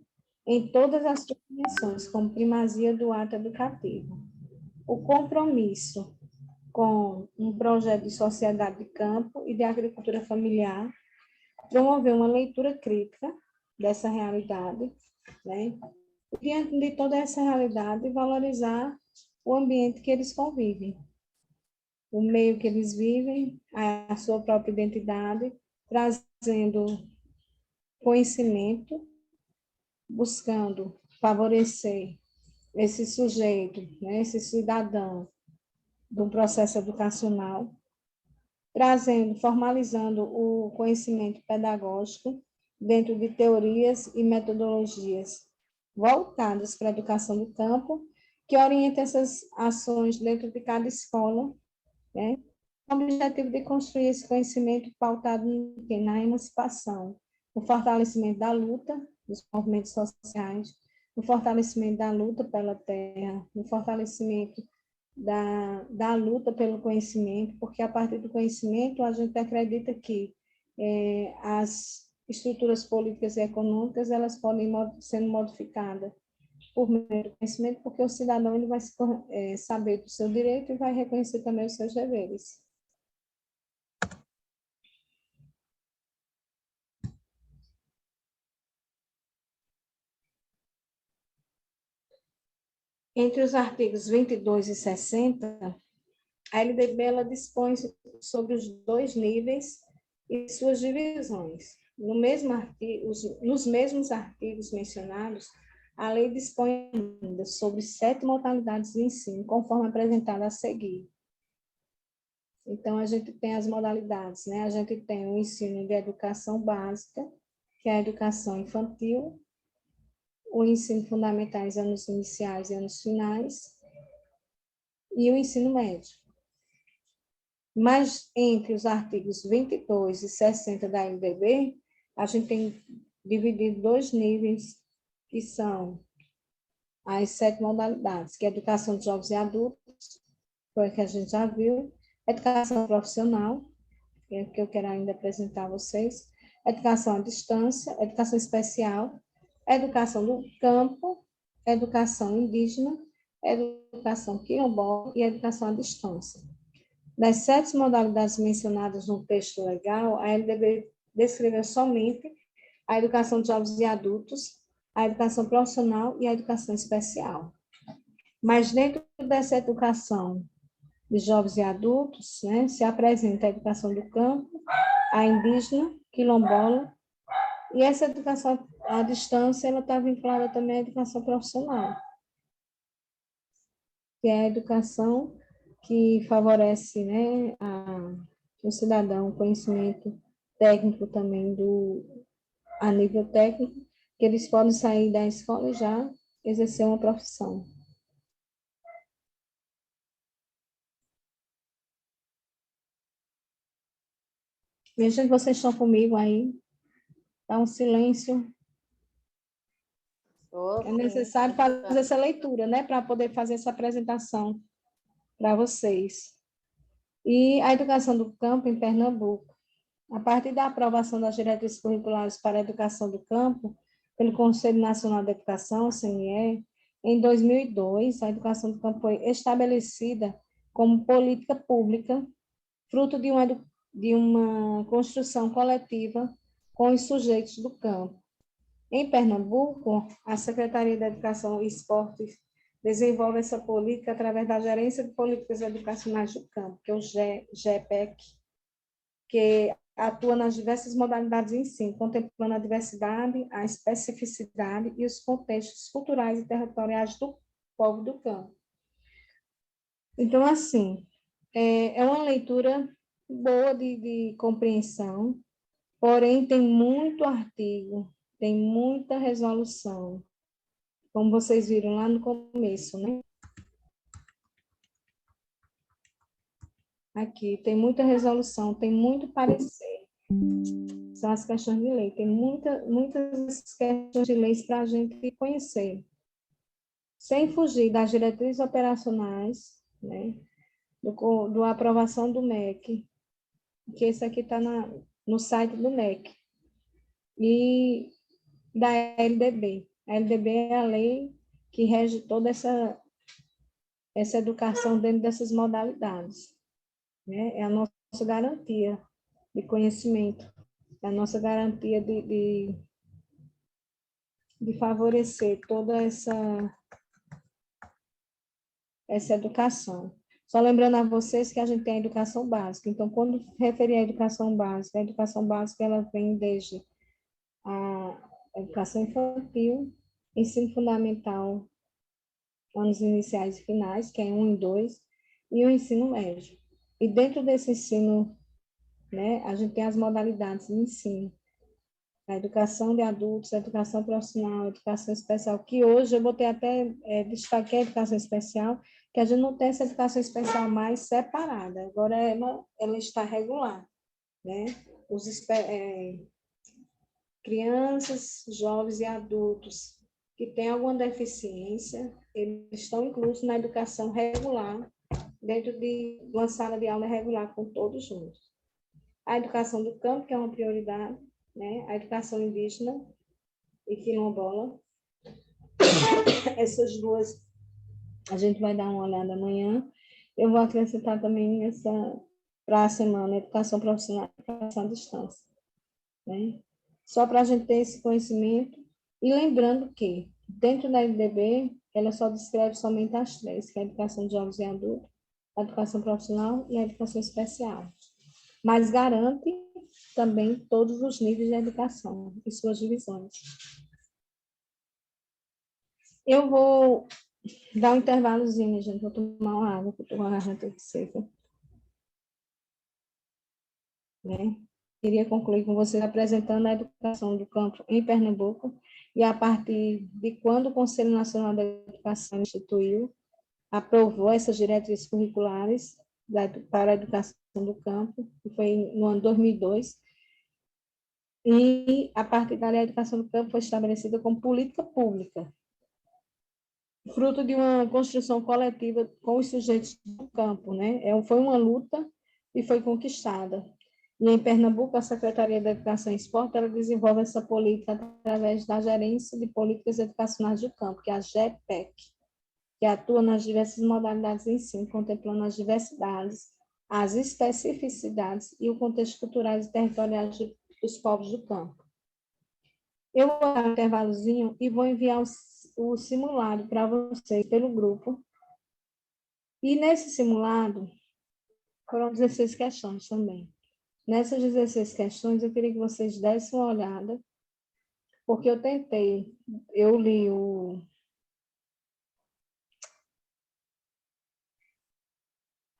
em todas as suas dimensões, como primazia do ato educativo, o compromisso com um projeto de sociedade de campo e de agricultura familiar, promover uma leitura crítica dessa realidade, né? Diante de toda essa realidade, valorizar o ambiente que eles convivem, o meio que eles vivem, a sua própria identidade, trazendo conhecimento, buscando favorecer esse sujeito, né, esse cidadão, do processo educacional, trazendo, formalizando o conhecimento pedagógico dentro de teorias e metodologias voltadas para a educação do campo, que orienta essas ações dentro de cada escola, né, com o objetivo de construir esse conhecimento pautado na emancipação, no fortalecimento da luta dos movimentos sociais, no fortalecimento da luta pela terra, no fortalecimento da luta pelo conhecimento, porque a partir do conhecimento a gente acredita que as estruturas políticas e econômicas elas podem ser modificadas por meio do conhecimento, porque o cidadão ele vai saber do seu direito e vai reconhecer também os seus deveres. Entre os artigos 22 e 60, a LDB ela dispõe sobre os dois níveis e suas divisões. Nos mesmos artigos mencionados, a lei dispõe ainda sobre 7 modalidades de ensino, conforme apresentada a seguir. Então, a gente tem as modalidades, né? A gente tem o ensino de educação básica, que é a educação infantil, o ensino fundamental, anos iniciais e anos finais, e o ensino médio. Mas, entre os artigos 22 e 60 da LDB, a gente tem dividido 2 níveis, que são as 7 modalidades, que é a educação de jovens e adultos, foi a que a gente já viu, educação profissional, que é o que eu quero ainda apresentar a vocês, educação à distância, educação especial, educação do campo, educação indígena, educação quilombola e educação à distância. Das 7 modalidades mencionadas no texto legal, a LDB descreveu somente a educação de jovens e adultos, a educação profissional e a educação especial. Mas dentro dessa educação de jovens e adultos, né, se apresenta a educação do campo, a indígena, quilombola, e essa educação à distância ela está vinculada também à educação profissional. que é a educação que favorece, né, o cidadão, o conhecimento técnico também a nível técnico, que eles podem sair da escola e já exercer uma profissão. Veja que vocês estão comigo aí. Dá um silêncio. É necessário fazer essa leitura, né, para poder fazer essa apresentação para vocês. E a educação do campo em Pernambuco. A partir da aprovação das diretrizes curriculares para a educação do campo, pelo Conselho Nacional de Educação, CNE, em 2002, a educação do campo foi estabelecida como política pública, fruto de uma construção coletiva com os sujeitos do campo. Em Pernambuco, a Secretaria de Educação e Esportes desenvolve essa política através da Gerência de Políticas Educacionais do Campo, que é o GEPEC, que atua nas diversas modalidades de ensino, contemplando a diversidade, a especificidade e os contextos culturais e territoriais do povo do campo. Então, assim, é uma leitura boa de compreensão, porém tem muito artigo, tem muita resolução, como vocês viram lá no começo, né? Aqui, tem muita resolução, tem muito parecer. São as questões de lei. Tem muitas questões de leis para a gente conhecer. Sem fugir das diretrizes operacionais, né? Do aprovação do MEC, que esse aqui está no site do MEC. E da LDB. A LDB é a lei que rege toda essa educação dentro dessas modalidades, né? É a nossa garantia de conhecimento, é a nossa garantia de favorecer toda essa educação. Só lembrando a vocês que a gente tem a educação básica. Então, quando referir à educação básica ela vem desde a educação infantil, ensino fundamental, anos iniciais e finais, que é 1 e 2, e o ensino médio. E dentro desse ensino, né, a gente tem as modalidades de ensino. A educação de adultos, a educação profissional, a educação especial, que hoje eu botei até, destaquei a educação especial, que a gente não tem essa educação especial mais separada, agora ela está regular, né? Crianças, jovens e adultos que têm alguma deficiência, eles estão inclusos na educação regular, dentro de uma sala de aula regular com todos juntos. A educação do campo, que é uma prioridade, né? A educação indígena e quilombola. Essas duas a gente vai dar uma olhada amanhã. Eu vou acrescentar também para a semana, educação profissional e educação à distância, né? Só para a gente ter esse conhecimento. E lembrando que, dentro da LDB, ela só descreve somente as três, que é a educação de jovens e adultos, a educação profissional e a educação especial. Mas garante também todos os níveis de educação e suas divisões. Eu vou dar um intervalozinho, gente, vou tomar uma água, porque estou com a garganta seca. Né? Queria concluir com vocês apresentando a educação do campo em Pernambuco e a partir de quando o Conselho Nacional da Educação aprovou essas diretrizes curriculares para a educação do campo, que foi no ano 2002, e a partir dali a educação do campo foi estabelecida como política pública, fruto de uma construção coletiva com os sujeitos do campo, né? Foi uma luta e foi conquistada. E em Pernambuco, a Secretaria da Educação e Esporte, ela desenvolve essa política através da Gerência de Políticas Educacionais do Campo, que é a GEPEC, que atua nas diversas modalidades de ensino, contemplando as diversidades, as especificidades e o contexto cultural e territorial dos povos do campo. Eu vou dar um intervalozinho e vou enviar o simulado para vocês pelo grupo. E nesse simulado, foram 16 questões também. Nessas 16 questões, eu queria que vocês dessem uma olhada, porque eu li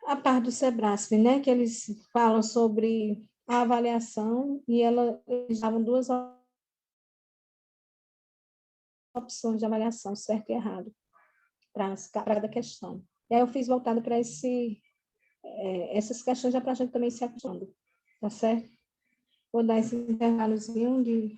a parte do Sebrasp, né, que eles falam sobre a avaliação e eles davam duas opções de avaliação, certo e errado, para cada questão. E aí eu fiz voltado para essas questões já para a gente também se acostumando, tá certo? Vou dar esse intervalozinho de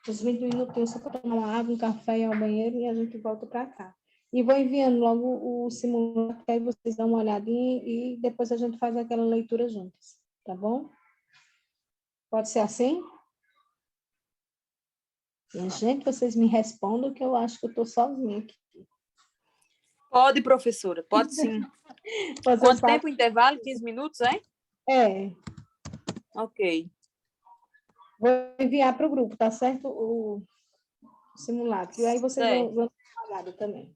uns 20 minutinhos só para tomar uma água, um café e ir ao banheiro e a gente volta para cá. E vou enviando logo o simulado, que aí vocês dão uma olhadinha e depois a gente faz aquela leitura juntas, tá bom? Pode ser assim? Minha gente, vocês me respondam que eu acho que eu estou sozinha aqui. Pode, professora, pode sim. Vocês Quanto falam... tempo o intervalo? 15 minutos, hein? É, Ok. vou enviar para o grupo, tá certo? O simulado. E aí vocês Certo. vão dar uma olhada também.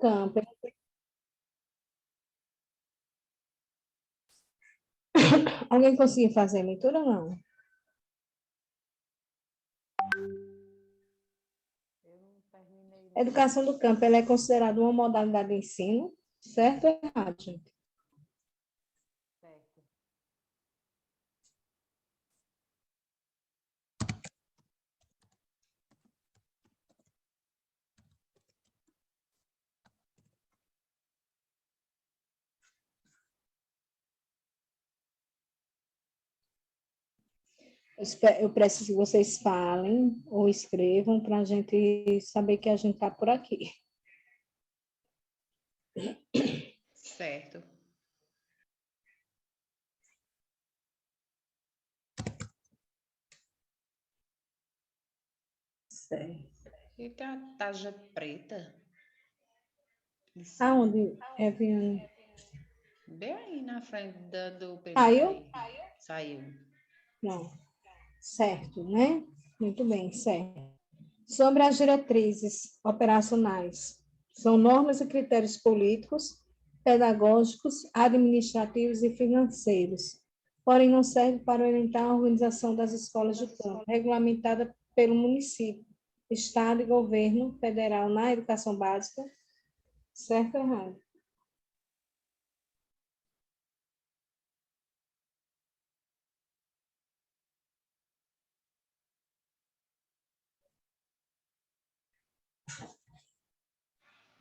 Campo. Alguém conseguiu fazer a leitura ou não? Eu não terminei, A não. educação do campo, ela é considerada uma modalidade de ensino, certo ou errado, gente? Certo. Eu preciso que vocês falem ou escrevam para a gente saber que a gente está por aqui. Certo. Certo. E tem a tarja preta em cima. Aonde, Eviane? Bem aí na frente do Saiu? PPT. Saiu. Não. Certo, né? Muito bem, certo. Sobre as diretrizes operacionais, são normas e critérios políticos, pedagógicos, administrativos e financeiros, porém não serve para orientar a organização das escolas de campo, regulamentada pelo município, Estado e governo federal na educação básica, certo ou errado?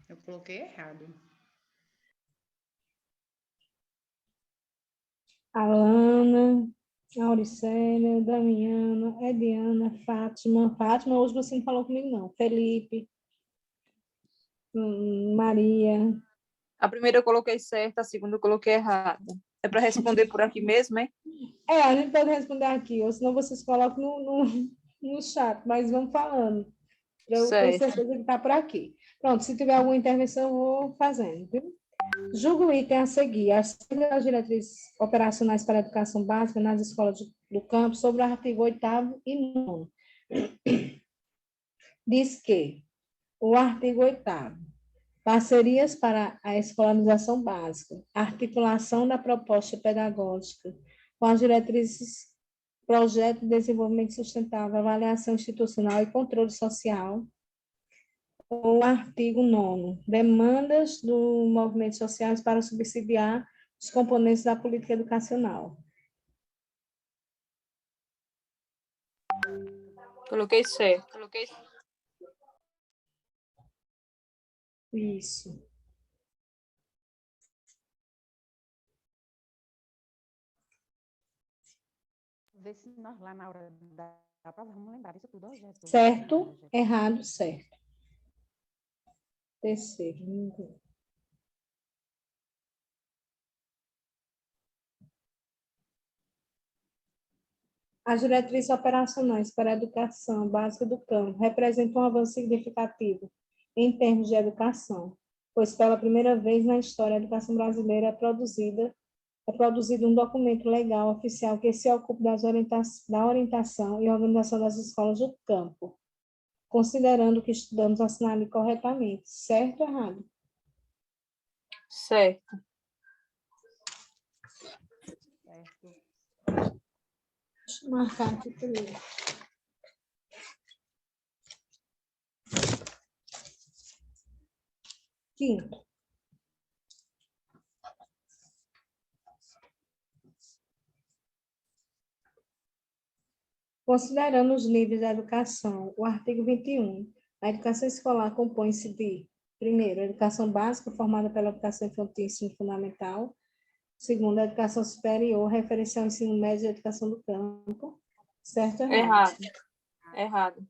Eu coloquei errado. Alana, Auricélia, Damiana, Ediana, Fátima. Fátima, hoje você não falou comigo, não. Felipe, Maria. A primeira eu coloquei certa, a segunda eu coloquei errada. É para responder por aqui mesmo, hein? A gente pode responder aqui, ou senão vocês colocam no chat, mas vamos falando, para eu ter Certo. certeza que está por aqui. Pronto, se tiver alguma intervenção, eu vou fazendo, viu? Julgo o item a seguir, as diretrizes operacionais para a educação básica nas escolas do campo, sobre o artigo 8º e 9º. Diz que o artigo 8º, parcerias para a escolarização básica, articulação da proposta pedagógica com as diretrizes, projeto de desenvolvimento sustentável, avaliação institucional e controle social. O artigo 9º, demandas dos movimentos sociais para subsidiar os componentes da política educacional. Coloquei certo. Isso. Vê se nós lá na hora da prova vamos lembrar isso tudo, ó, Jéssica. Certo, errado, certo. Terceiro. As diretrizes operacionais para a educação básica do campo representam um avanço significativo em termos de educação, pois pela primeira vez na história a educação brasileira é produzido um documento legal oficial que se ocupa da orientação e organização das escolas do campo, considerando que estudamos assinale corretamente, certo ou errado? Certo. Certo. Deixa eu marcar aqui primeiro. Quinto. Considerando os níveis da educação, o artigo 21, a educação escolar compõe-se de, primeiro, a educação básica, formada pela educação infantil e ensino fundamental. Segundo, a educação superior, referência ao ensino médio e educação do campo. Certo ou errado? Errado. Errado.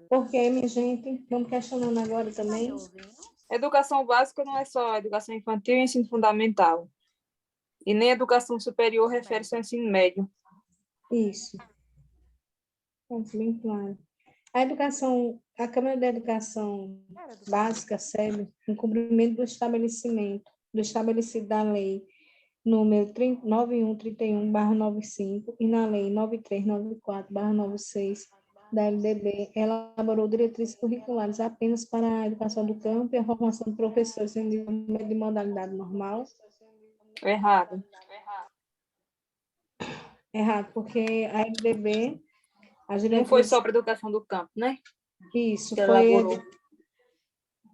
Por quê, minha gente? Estamos questionando agora também. Educação básica não é só educação infantil e ensino fundamental. E nem educação superior refere-se ao ensino médio. Isso. Está bem claro. A Câmara da Educação Básica, SEB, em cumprimento do estabelecido da Lei número 9131/95 e na Lei 9394/96 da LDB, elaborou diretrizes curriculares apenas para a educação do campo e a formação de professores em de modalidade normal. Errado. Errado, porque a LDB, a Não foi diretriz, só para educação do campo, né? isso, Que elaborou.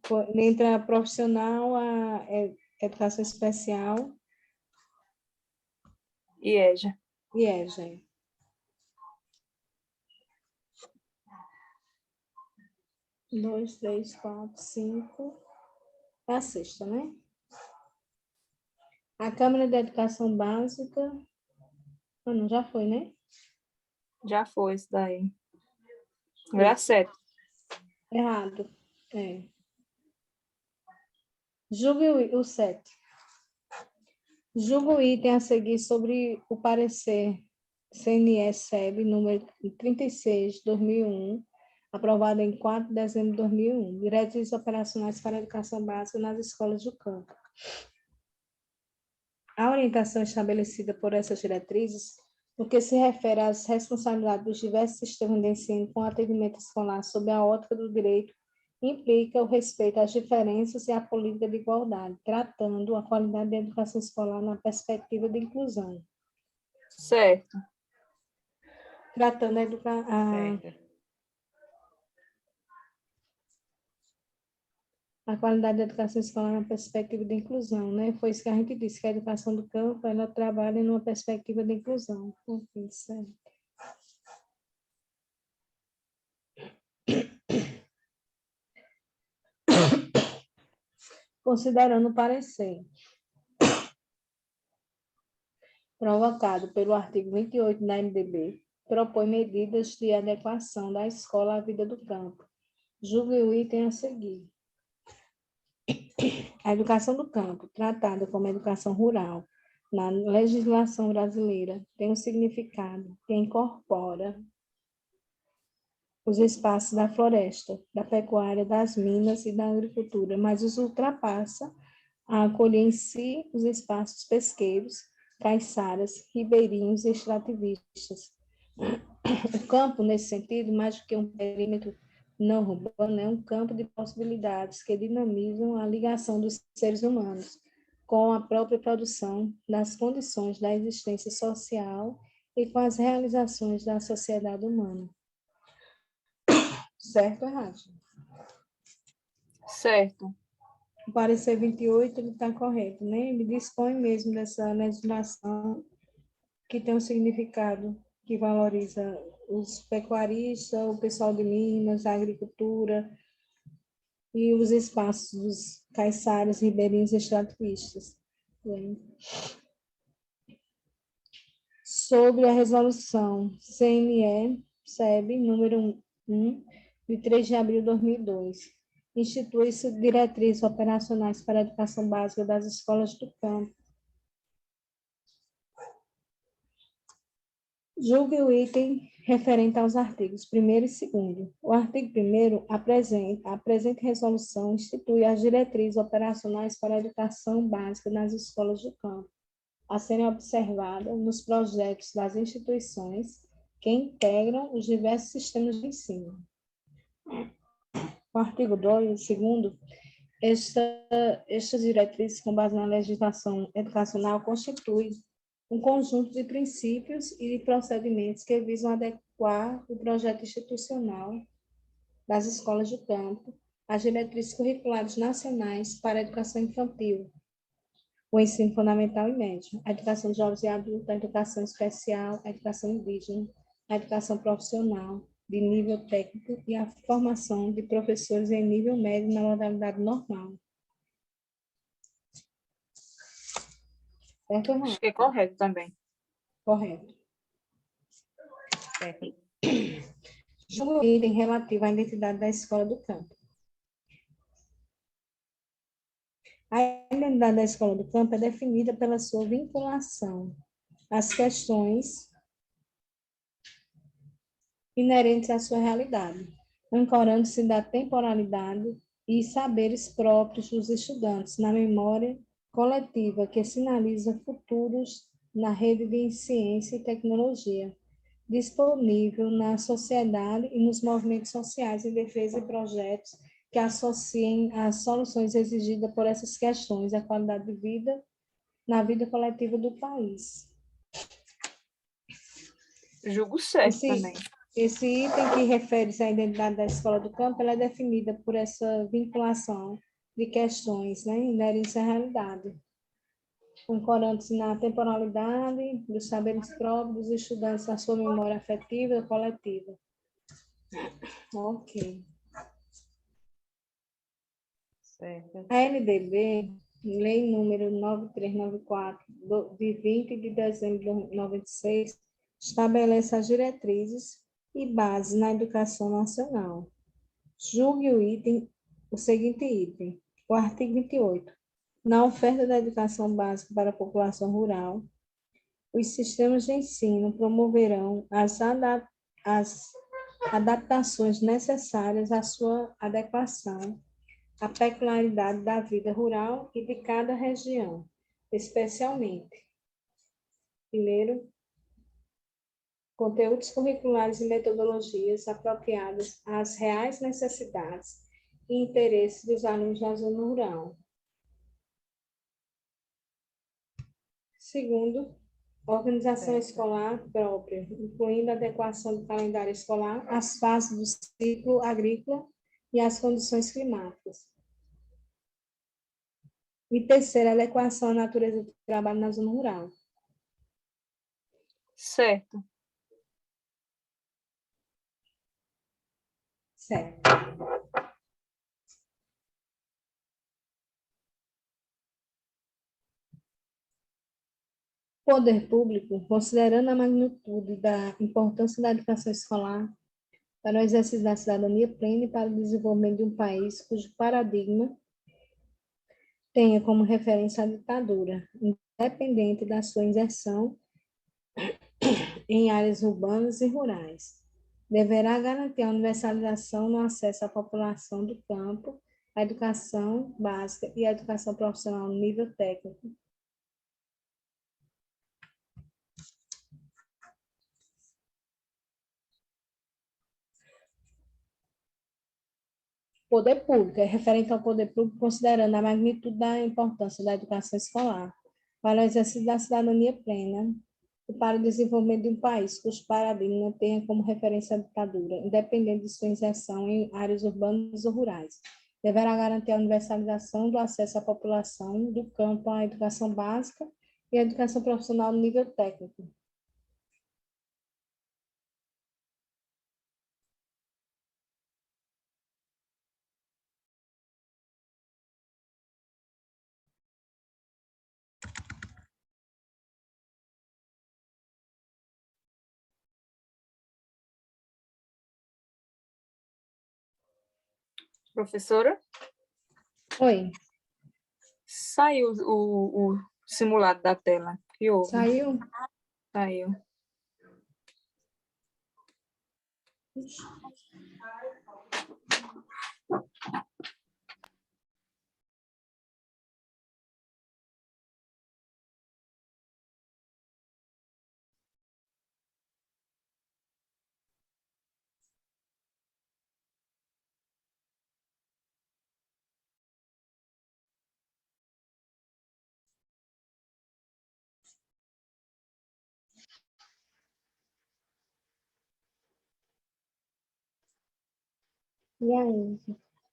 foi entre a profissional, a educação especial E EJA. e EJA. Dois, três, quatro, cinco. É a sexta, né? A Câmara da Educação Básica. Ah, não, já foi, né? Já foi isso daí. Era 7. Errado. É. Julgue o 7. Julgo o item a seguir sobre o parecer CNE-SEB número 36/2001, aprovado em 4 de dezembro de 2001, diretrizes operacionais para a educação básica nas escolas do campo. A orientação estabelecida por essas diretrizes, no que se refere às responsabilidades dos diversos sistemas de ensino com atendimento escolar sob a ótica do direito, implica o respeito às diferenças e à política de igualdade, tratando a qualidade da educação escolar na perspectiva de inclusão. Certo. Tratando Certo. a qualidade da educação escolar na perspectiva de inclusão, né? Foi isso que a gente disse, que a educação do campo, ela trabalha numa perspectiva de inclusão. Ok, certo. Considerando o parecer provocado pelo artigo 28 da NDB, propõe medidas de adequação da escola à vida do campo. Julgue o item a seguir. A educação do campo, tratada como educação rural, na legislação brasileira, tem um significado que incorpora os espaços da floresta, da pecuária, das minas e da agricultura, mas os ultrapassa a acolher em si os espaços pesqueiros, caiçaras, ribeirinhos e extrativistas. O campo, nesse sentido, mais do que um perímetro não urbano, é um campo de possibilidades que dinamizam a ligação dos seres humanos com a própria produção, das condições da existência social e com as realizações da sociedade humana. Certo ou errado? Certo. O parecer 28 está correto, né? Ele dispõe mesmo dessa legislação que tem um significado que valoriza os pecuaristas, o pessoal de Minas, a agricultura e os espaços dos caiçaras, ribeirinhos e extrativistas. Sobre a resolução CNE-SEB, número 1, de 3 de abril de 2002, institui-se diretrizes operacionais para a educação básica das escolas do campo. Julgue o item referente aos artigos 1º e 2º. O artigo 1º a presente resolução institui as diretrizes operacionais para a educação básica nas escolas do campo, a serem observadas nos projetos das instituições que integram os diversos sistemas de ensino. O artigo 2º, estas diretrizes, com base na legislação educacional, constituem um conjunto de princípios e de procedimentos que visam adequar o projeto institucional das escolas do campo às diretrizes curriculares nacionais para a educação infantil, o ensino fundamental e médio, a educação de jovens e adultos, a educação especial, a educação indígena, a educação profissional de nível técnico e a formação de professores em nível médio na modalidade normal. Certo, Ron? Acho que é correto também. Correto. Certo. Julgo o item relativo à identidade da escola do campo. A identidade da escola do campo é definida pela sua vinculação às questões inerentes à sua realidade, ancorando-se da temporalidade e saberes próprios dos estudantes na memória coletiva que sinaliza futuros na rede de ciência e tecnologia, disponível na sociedade e nos movimentos sociais em defesa de projetos que associem as soluções exigidas por essas questões à qualidade de vida na vida coletiva do país. Julgo certo também. Esse item que refere-se à identidade da escola do campo, ela é definida por essa vinculação de questões, né, inerentes à realidade, ancorando-se na temporalidade dos saberes próprios dos estudantes, na sua memória afetiva e coletiva. Ok. Certo. A LDB, Lei número 9394, de 20 de dezembro de 96, estabelece as diretrizes e bases na educação nacional. Julgue o seguinte item, o artigo 28. Na oferta da educação básica para a população rural, os sistemas de ensino promoverão as adaptações necessárias à sua adequação à peculiaridade da vida rural e de cada região, especialmente, primeiro, conteúdos curriculares e metodologias apropriadas às reais necessidades e interesses dos alunos da zona rural. Segundo, organização escolar própria, incluindo a adequação do calendário escolar às fases do ciclo agrícola e às condições climáticas. E terceiro, adequação à natureza do trabalho na zona rural. Certo. Certo. Poder público, considerando a magnitude da importância da educação escolar para o exercício da cidadania plena e para o desenvolvimento de um país cujo paradigma tenha como referência a ditadura, independente da sua inserção em áreas urbanas e rurais. Deverá garantir a universalização no acesso à população do campo, à educação básica e à educação profissional no nível técnico. Poder público é referente ao poder público, considerando a magnitude da importância da educação escolar para o exercício da cidadania plena e para o desenvolvimento de um país cujo paradigma tenha como referência a ditadura, independente de sua inserção em áreas urbanas ou rurais. Deverá garantir a universalização do acesso à população do campo à educação básica e à educação profissional no nível técnico. Professora, Oi, saiu o simulado da tela. Que houve? saiu? Saiu. E aí?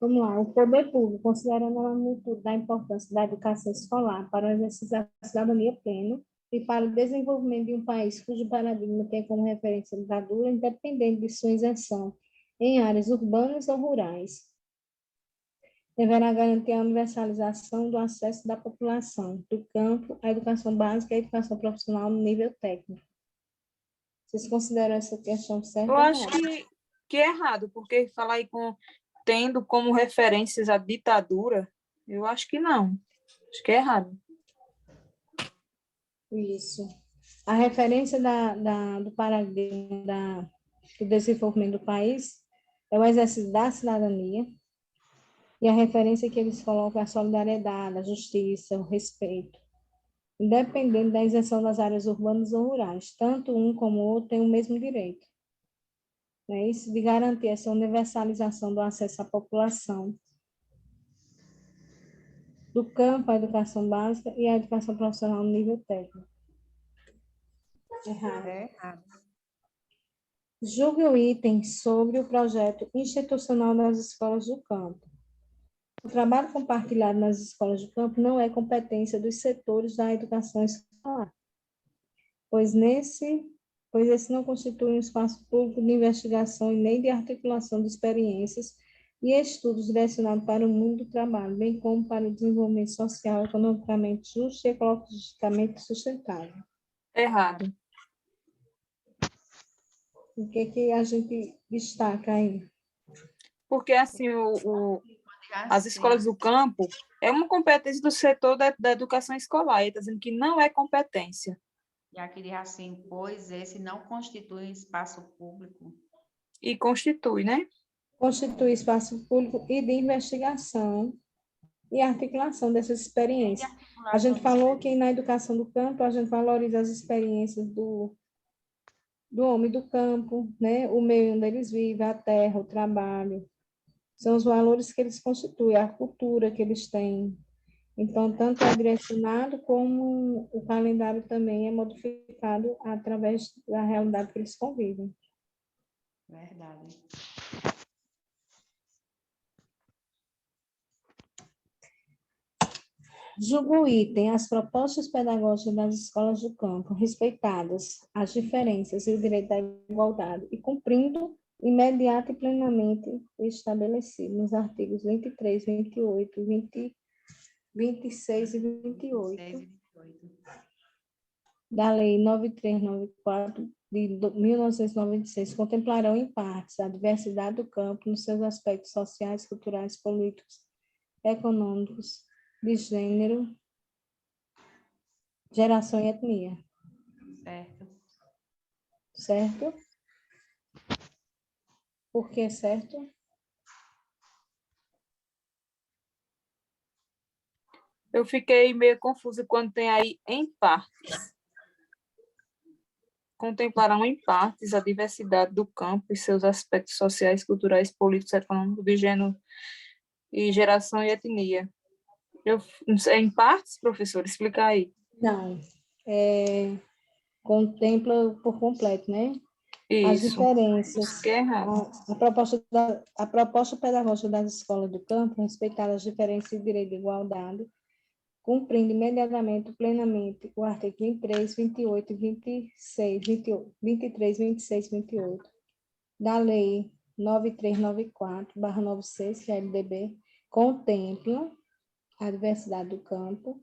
Vamos lá. O poder público, considerando a magnitude da importância da educação escolar para o exercício da cidadania plena e para o desenvolvimento de um país cujo paradigma tem como referência a ditadura, independente de sua inserção em áreas urbanas ou rurais. Deverá garantir a universalização do acesso da população do campo à educação básica e à educação profissional no nível técnico. Vocês consideram essa questão certa Eu ou acho errada? que é errado, porque falar aí tendo como referências a ditadura, eu acho que não. Acho que é errado. Isso. A referência do paradigma do desenvolvimento do país é o exercício da cidadania, e a referência que eles colocam é a solidariedade, a justiça, o respeito, independente da isenção das áreas urbanas ou rurais. Tanto um como o outro têm o mesmo direito. Né? Isso de garantir essa universalização do acesso à população do campo à educação básica e à educação profissional no nível técnico. Errado. É errado. Julgue o item sobre o projeto institucional das escolas do campo. O trabalho compartilhado nas escolas do campo não é competência dos setores da educação escolar, pois esse não constitui um espaço público de investigação e nem de articulação de experiências e estudos direcionados para o mundo do trabalho, bem como para o desenvolvimento social, economicamente justo e ecologicamente sustentável. Errado. O que a gente destaca aí? Porque, assim, as escolas do campo é uma competência do setor da educação escolar. Ele está dizendo que não é competência. E aqui diz assim, pois esse não constitui um espaço público. E constitui, né? Constitui espaço público e de investigação e articulação dessas experiências. A gente falou que na educação do campo, a gente valoriza as experiências do homem do campo, né? O meio onde eles vivem, a terra, o trabalho. São os valores que eles constituem, a cultura que eles têm. Então, tanto é direcionado como o calendário também é modificado através da realidade que eles convivem. Verdade. Julgo o item as propostas pedagógicas das escolas do campo, respeitadas as diferenças e o direito da igualdade, e cumprindo imediata e plenamente o estabelecido nos artigos 23, 28, 26 e 28 da Lei 9394 de 1996, contemplarão em partes a diversidade do campo nos seus aspectos sociais, culturais, políticos, econômicos, de gênero, geração e etnia. Certo. Certo? Por que certo? Eu fiquei meio confusa quando tem aí em partes. Contemplarão em partes a diversidade do campo e seus aspectos sociais, culturais, políticos, econômicos, de gênero e geração e etnia. Não sei, em partes, professor? Explica aí. Não. Contempla por completo, né? As Isso. diferenças. Isso que é errado. A proposta pedagógica das escolas do campo, respeitar as diferenças e direito de igualdade, cumprindo imediatamente, plenamente, o artigo 23, 28 e 26, 28, 23, 26 e 28 da Lei 9394/96, que é a LDB, contempla a diversidade do campo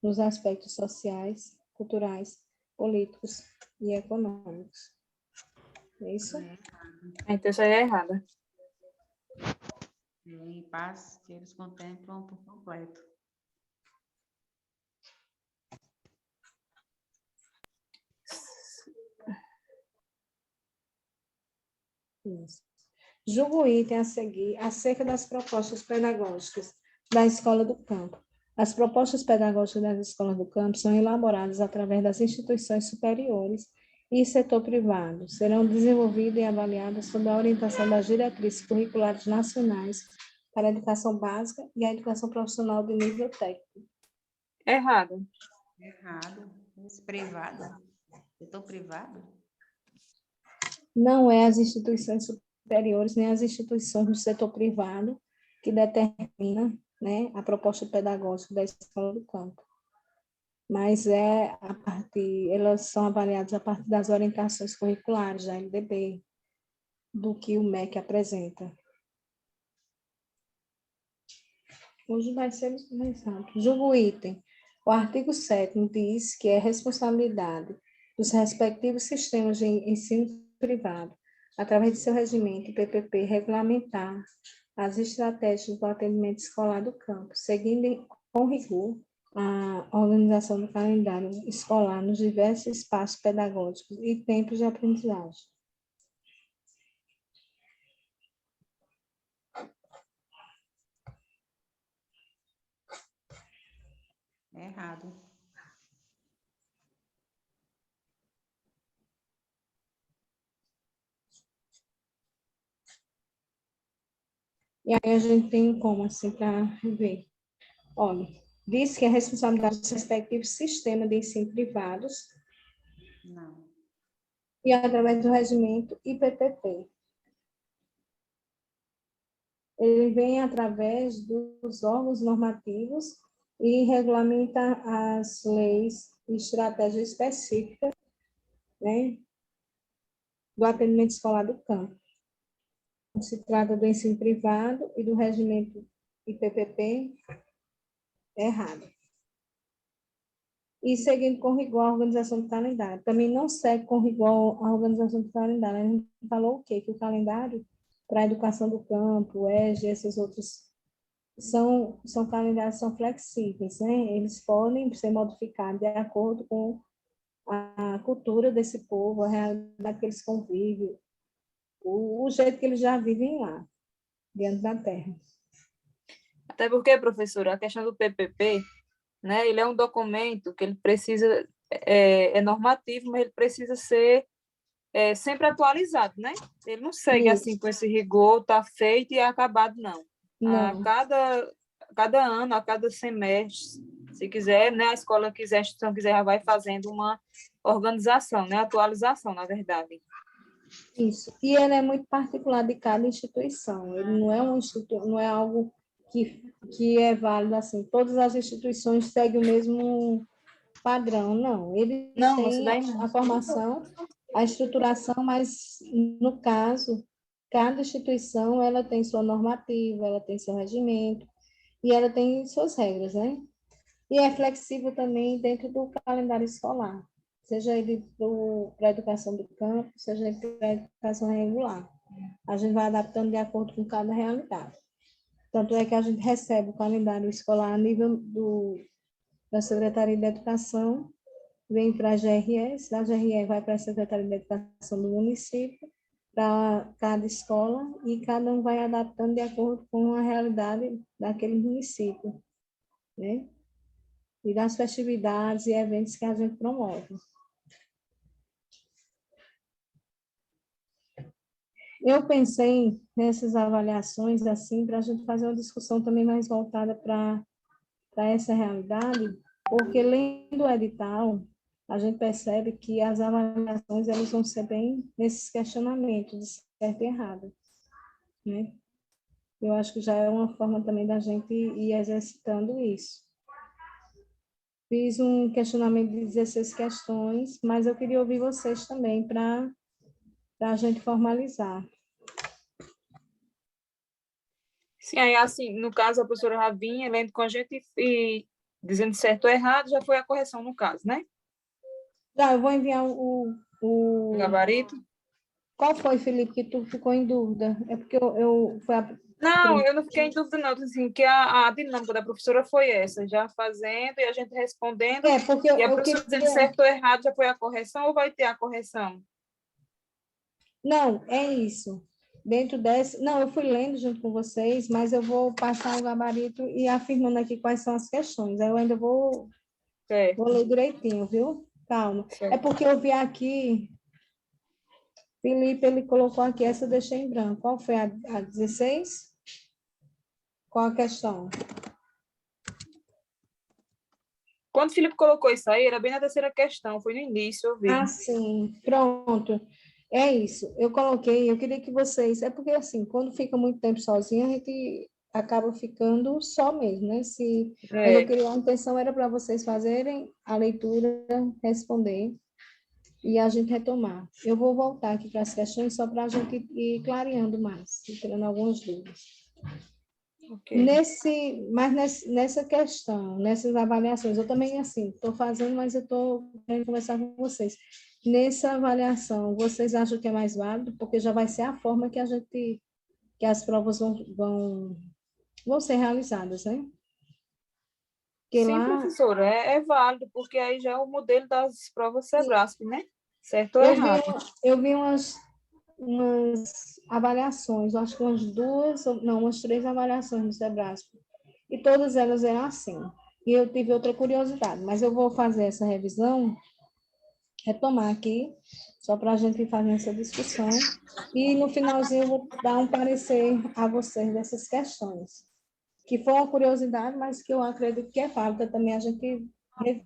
nos aspectos sociais, culturais, políticos e econômicos. É isso? Então, isso aí é errada. Em paz, que eles contemplam por completo. Isso. Julgo o item a seguir acerca das propostas pedagógicas da Escola do Campo. As propostas pedagógicas das escolas do campo são elaboradas através das instituições superiores e setor privado. Serão desenvolvidas e avaliadas sob a orientação das diretrizes curriculares nacionais para a educação básica e a educação profissional de nível técnico. Errado. Errado. Esse privado. Setor privado? Não é as instituições superiores nem as instituições do setor privado que determina, né, a proposta pedagógica da escola do campo. mas elas são avaliadas a partir das orientações curriculares da LDB, do que o MEC apresenta. Hoje vai ser mais rápido. Julgo o item. O artigo 7º diz que é responsabilidade dos respectivos sistemas de ensino privado, através de seu regimento e PPP, regulamentar as estratégias do atendimento escolar do campo, seguindo com rigor a organização do calendário escolar nos diversos espaços pedagógicos e tempos de aprendizagem. Errado. E aí a gente tem como, assim, para ver. Olha, diz que é responsabilidade dos respectivos sistemas de ensino privados Não. e através do regimento IPPP. Ele vem através dos órgãos normativos e regulamenta as leis e estratégias específicas, né, do atendimento escolar do campo. Se trata do ensino privado e do regimento IPPP, é errado. E seguindo com rigor a organização do calendário. Também não segue com rigor a organização do calendário. A gente falou o quê? Que o calendário para a educação do campo, EJA, esses outros, são calendários são flexíveis, né? Eles podem ser modificados de acordo com a cultura desse povo, a realidade que eles convivem, o jeito que eles já vivem lá, dentro da terra. Até porque, professora, a questão do PPP, né, ele é um documento que ele precisa, é normativo, mas ele precisa ser sempre atualizado, né? Ele não segue assim com esse rigor, está feito e é acabado, não. A Não, cada ano, a cada semestre, se quiser, né, a escola quiser, a instituição quiser, já vai fazendo uma organização, né, atualização, na verdade. isso. E ele é muito particular de cada instituição. Ele não é não é algo que é válido assim. Todas as instituições seguem o mesmo padrão, não. Eles Não, isso têm daí não. a formação, a estruturação, mas no caso, cada instituição ela tem sua normativa, ela tem seu regimento e ela tem suas regras, né? E é flexível também dentro do calendário escolar, seja ele para a educação do campo, seja ele para a educação regular. A gente vai adaptando de acordo com cada realidade. Tanto é que a gente recebe o calendário escolar a nível da Secretaria de Educação, vem para a GRS, da GRS vai para a Secretaria de Educação do município, para cada escola, e cada um vai adaptando de acordo com a realidade daquele município, né? E das festividades e eventos que a gente promove. Eu pensei nessas avaliações, assim, para a gente fazer uma discussão também mais voltada para essa realidade, porque lendo o edital, a gente percebe que as avaliações elas vão ser bem nesses questionamentos de certo e errado, né? Eu acho que já é uma forma também da gente ir exercitando isso. Fiz um questionamento de 16 questões, mas eu queria ouvir vocês também para a gente formalizar. Sim, aí assim, no caso, a professora Ravinha, lendo com a gente e dizendo certo ou errado, já foi a correção no caso, né? Já, eu vou enviar O gabarito. Qual foi, Felipe, que tu ficou em dúvida? É porque foi a... Não, eu não fiquei em dúvida, não. Assim, que a dinâmica da professora foi essa, já fazendo e a gente respondendo. porque E a eu professora queria... dizendo certo ou errado, já foi a correção ou vai ter a correção? Não, é isso. Dentro dessa... Não, eu fui lendo junto com vocês, mas eu vou passar o gabarito e afirmando aqui quais são as questões. Aí eu ainda vou ler direitinho, viu? Calma. Certo. É porque eu vi aqui... Felipe, ele colocou aqui, essa eu deixei em branco. Qual foi a 16? Qual a questão? Quando o Felipe colocou isso aí, era bem na terceira questão, foi no início, eu vi. Ah, sim, pronto. É isso. Eu coloquei, eu queria que vocês... É porque, assim, quando fica muito tempo sozinho, a gente acaba ficando só mesmo, né? Mas eu É, queria, a intenção era para vocês fazerem a leitura, responder e a gente retomar. Eu vou voltar aqui para as questões só para a gente ir clareando mais, e tirando algumas dúvidas. ok. Nessa questão, nessas avaliações, eu também, assim, estou fazendo, mas eu estou querendo conversar com vocês. Nessa avaliação, vocês acham que é mais válido? Porque já vai ser a forma que as provas vão ser realizadas, né? Porque Sim, lá, professora, é válido, porque aí já é o modelo das provas Sebrasp, né? Certo ou eu vi, errado? eu vi umas avaliações, eu acho que umas duas, não, umas três avaliações no Sebrasp, e todas elas eram assim. E eu tive outra curiosidade, mas eu vou fazer essa revisão, retomar aqui, só para a gente fazer essa discussão, e no finalzinho eu vou dar um parecer a vocês dessas questões, que foi uma curiosidade, mas que eu acredito que é válida também a gente rever.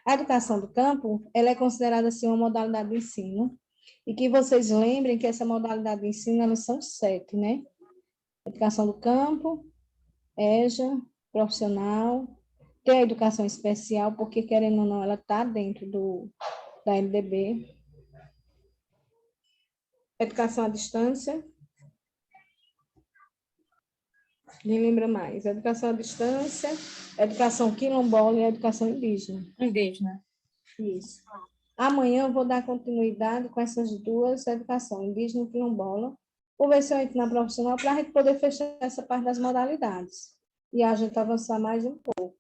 A educação do campo, ela é considerada assim uma modalidade de ensino, e que vocês lembrem que essa modalidade de ensino, elas são 7, né? Educação do campo, EJA, profissional, tem a educação especial, porque querendo ou não, ela está dentro da LDB, educação à distância, nem lembra mais, educação à distância, educação quilombola e educação indígena. Indígena. Isso. Amanhã eu vou dar continuidade com essas duas educações, indígena e quilombola, vou ver se eu entro na profissional para a gente poder fechar essa parte das modalidades e a gente avançar mais um pouco.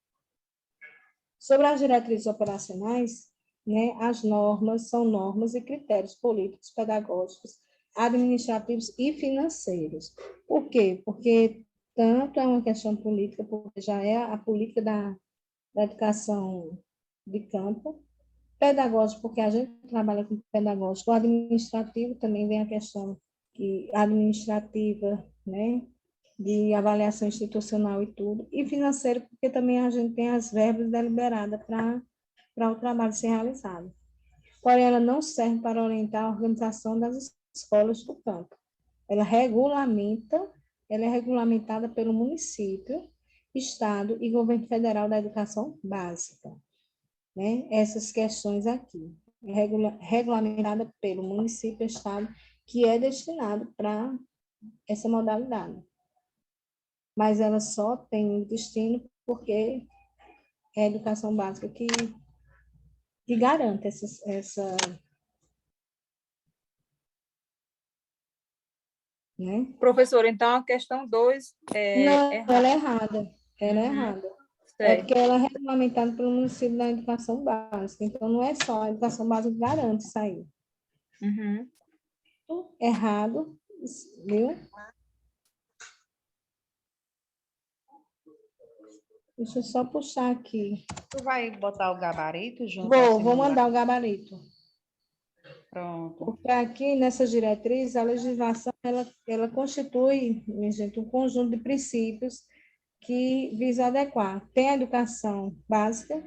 Sobre as diretrizes operacionais, né, as normas são normas e critérios políticos, pedagógicos, administrativos e financeiros. Por quê? Porque tanto é uma questão política, porque já é a política da educação de campo, pedagógico, porque a gente trabalha com pedagógico, o administrativo também vem a questão administrativa, né, de avaliação institucional e tudo, e financeiro, porque também a gente tem as verbas deliberadas para o trabalho ser realizado. Porém, ela não serve para orientar a organização das escolas do campo. Ela é regulamentada pelo município, Estado e governo federal da educação básica, né? Essas questões aqui, regulamentada pelo município, Estado, que é destinado para essa modalidade. Mas ela só tem destino porque é a educação básica que garante né? Professor, então a questão 2 é Não, ela errada. é errada. Ela é Uhum, errada. É porque certo. ela é regulamentada pelo município da educação básica. Então, não é só a educação básica que garante isso aí. Uhum. Errado, viu? Deixa eu só puxar aqui. Tu vai botar o gabarito junto ao Vou simulado? mandar o gabarito. Pronto. Porque aqui, nessas diretrizes, a legislação, ela constitui, minha gente, um conjunto de princípios que visa adequar. Tem a educação básica,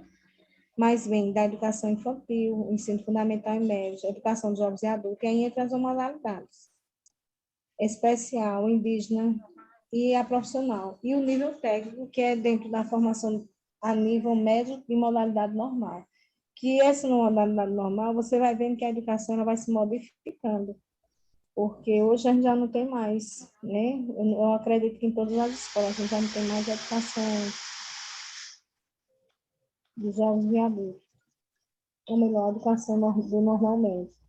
mas vem da educação infantil, ensino fundamental e médio, educação de jovens e adultos, e aí entra as modalidades. Especial, indígena e a profissional. E o nível técnico, que é dentro da formação a nível médio e modalidade normal. Que essa modalidade normal, você vai vendo que a educação ela vai se modificando, porque hoje a gente já não tem mais, né? Eu acredito que em todas as escolas a gente já não tem mais educação de jovens e adultos, ou melhor, a educação do normalmente.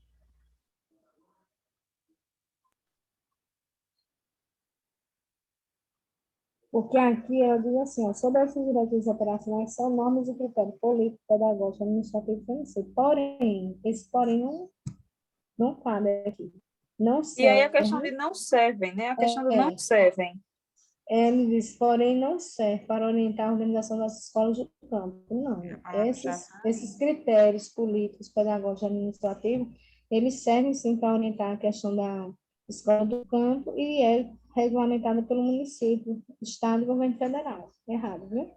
Porque aqui eu digo assim, ó, sobre essas diretrizes operacionais são normas e critérios políticos, pedagógicos, administrativos e financeiros. Porém, esse porém não cabe aqui. Não E aí a questão serve, de não servem, né? A questão do não é, servem. ele diz, porém não serve para orientar a organização das escolas do campo. Não. A palavra já Esses critérios políticos, pedagógicos e administrativos, eles servem sim para orientar a questão da escola do campo e é regulamentada pelo município, Estado e governo federal. Errado, viu?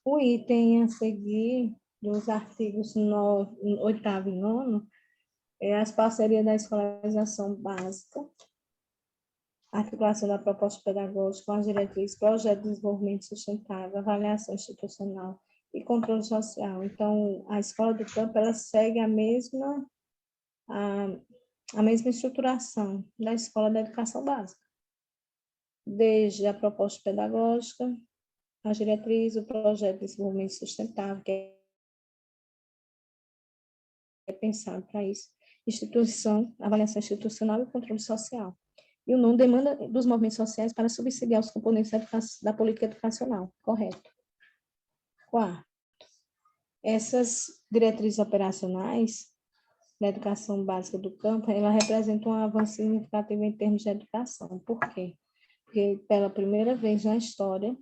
O item a seguir dos artigos 8º e 9º é as parcerias da escolarização básica articulação da proposta pedagógica com as diretrizes, projeto de desenvolvimento sustentável, avaliação institucional e controle social. Então, a escola do campo, ela segue a mesma estruturação da escola da educação básica, desde a proposta pedagógica, as diretrizes, o projeto de desenvolvimento sustentável, que é pensado para isso, instituição, avaliação institucional e controle social. E o nono, demanda dos movimentos sociais para subsidiar os componentes da política educacional, correto. Quarto, essas diretrizes operacionais da educação básica do campo, ela representa um avanço significativo em termos de educação. Por quê? Porque pela primeira vez na história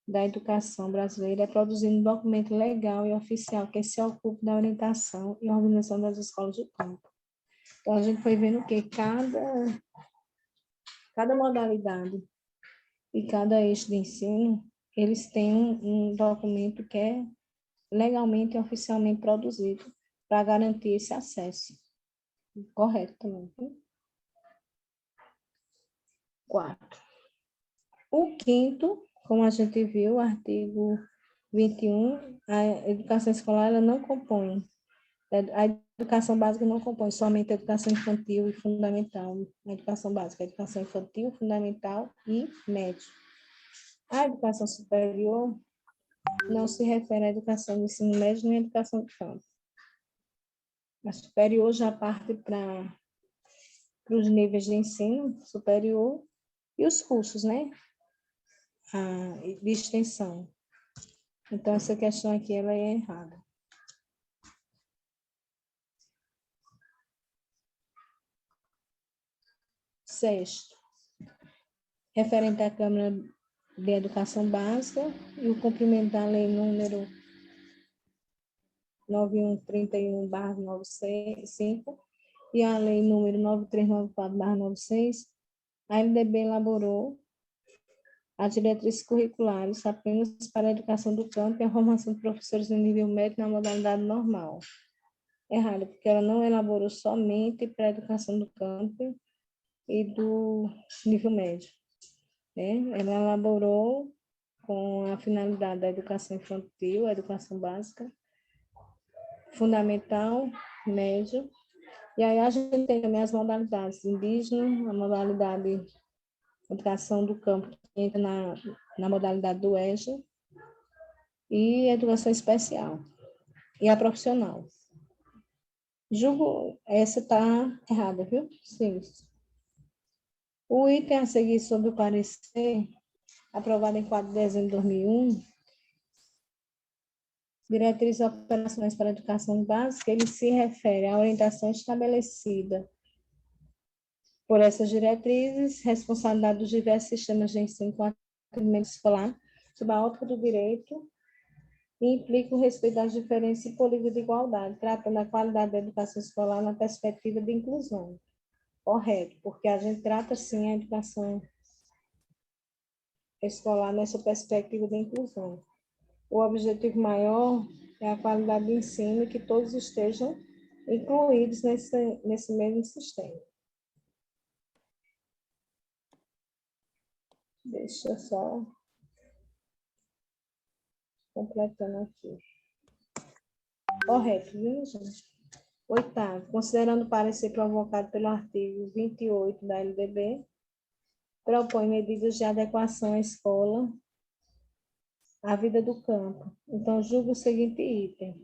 da educação brasileira é produzido um documento legal e oficial que se ocupa da orientação e organização das escolas do campo. Então, a gente foi vendo que cada modalidade e cada eixo de ensino, eles têm um documento que é legalmente e oficialmente produzido para garantir esse acesso. Correto também. Quarto. O quinto, como a gente viu, o artigo 21, a educação escolar ela não compõe, a educação básica não compõe somente a educação infantil e fundamental, a educação básica, a educação infantil, fundamental e médio. A educação superior não se refere à educação do ensino médio nem à educação de campo. A superior já parte para os níveis de ensino superior e os cursos, né? De extensão. Então, essa questão aqui, ela é errada. Sexto, referente à Câmara de Educação Básica e o cumprimento da lei número 9131/95 e a lei número 9394/96, a LDB elaborou as diretrizes curriculares apenas para a educação do campo e a formação de professores no nível médio na modalidade normal. Errado, porque ela não elaborou somente para a educação do campo e do nível médio, né? Ela elaborou com a finalidade da educação infantil, a educação básica, fundamental, médio, e aí a gente tem também as modalidades indígena, a modalidade educação do campo, que entra na modalidade do EJA, e a educação especial, e a profissional. Julgo, essa está errada, viu? Sim. O item a seguir sobre o parecer, aprovado em 4 de dezembro de 2001, diretrizes operacionais para a educação básica, ele se refere à orientação estabelecida por essas diretrizes, responsabilidade dos diversos sistemas de ensino com atendimento escolar, sob a ótica do direito, e implica o respeito às diferenças e política de igualdade, tratando a qualidade da educação escolar na perspectiva de inclusão. Correto, porque a gente trata, sim, a educação escolar nessa perspectiva de inclusão. O objetivo maior é a qualidade de ensino e que todos estejam incluídos nesse mesmo sistema. Deixa eu só completando aqui. Correto, viu, gente? Oitavo, considerando o parecer provocado pelo artigo 28 da LDB, propõe medidas de adequação à escola, à vida do campo. Então, julgo o seguinte item.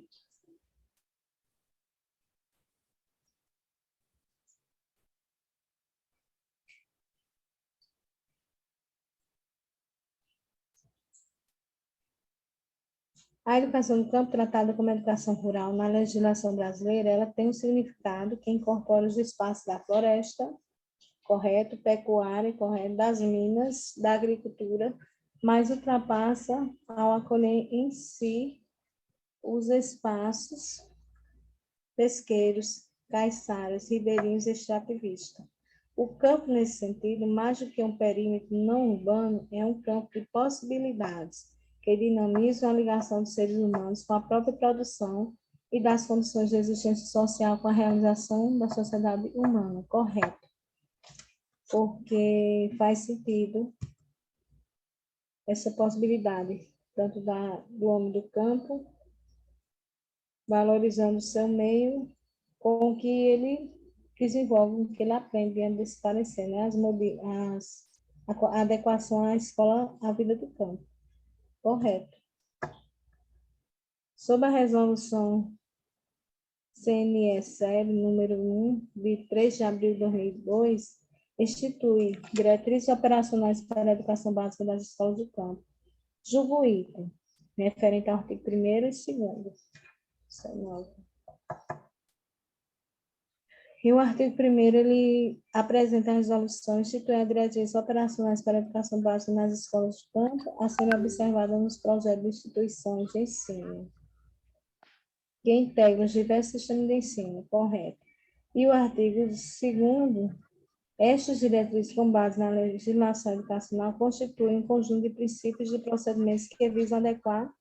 A educação do campo, tratada como educação rural na legislação brasileira, ela tem um significado que incorpora os espaços da floresta, correto, pecuária, correto, das minas, da agricultura, mas ultrapassa ao acolher em si os espaços pesqueiros, caiçaras, ribeirinhos e extrativistas. O campo, nesse sentido, mais do que um perímetro não urbano, é um campo de possibilidades, que dinamizam a ligação dos seres humanos com a própria produção e das condições de existência social com a realização da sociedade humana. Correto. porque faz sentido essa possibilidade, tanto do homem do campo, valorizando o seu meio, com o que ele desenvolve, o que ele aprende diante desse parecer, né? A adequação à escola, à vida do campo. Correto. Sob a resolução CNE série número 1, de 3 de abril de 2002, institui diretrizes operacionais para a educação básica das escolas do campo. Julgo o item, referente ao artigo 1º e 2º. E o artigo 1º, ele apresenta a resolução instituindo diretrizes operacionais para a educação básica nas escolas do campo, a serem observadas nos projetos de instituições de ensino, que integram os diversos sistemas de ensino, correto. E o artigo 2º, estas diretrizes com base na legislação educacional constituem um conjunto de princípios e procedimentos que visam adequar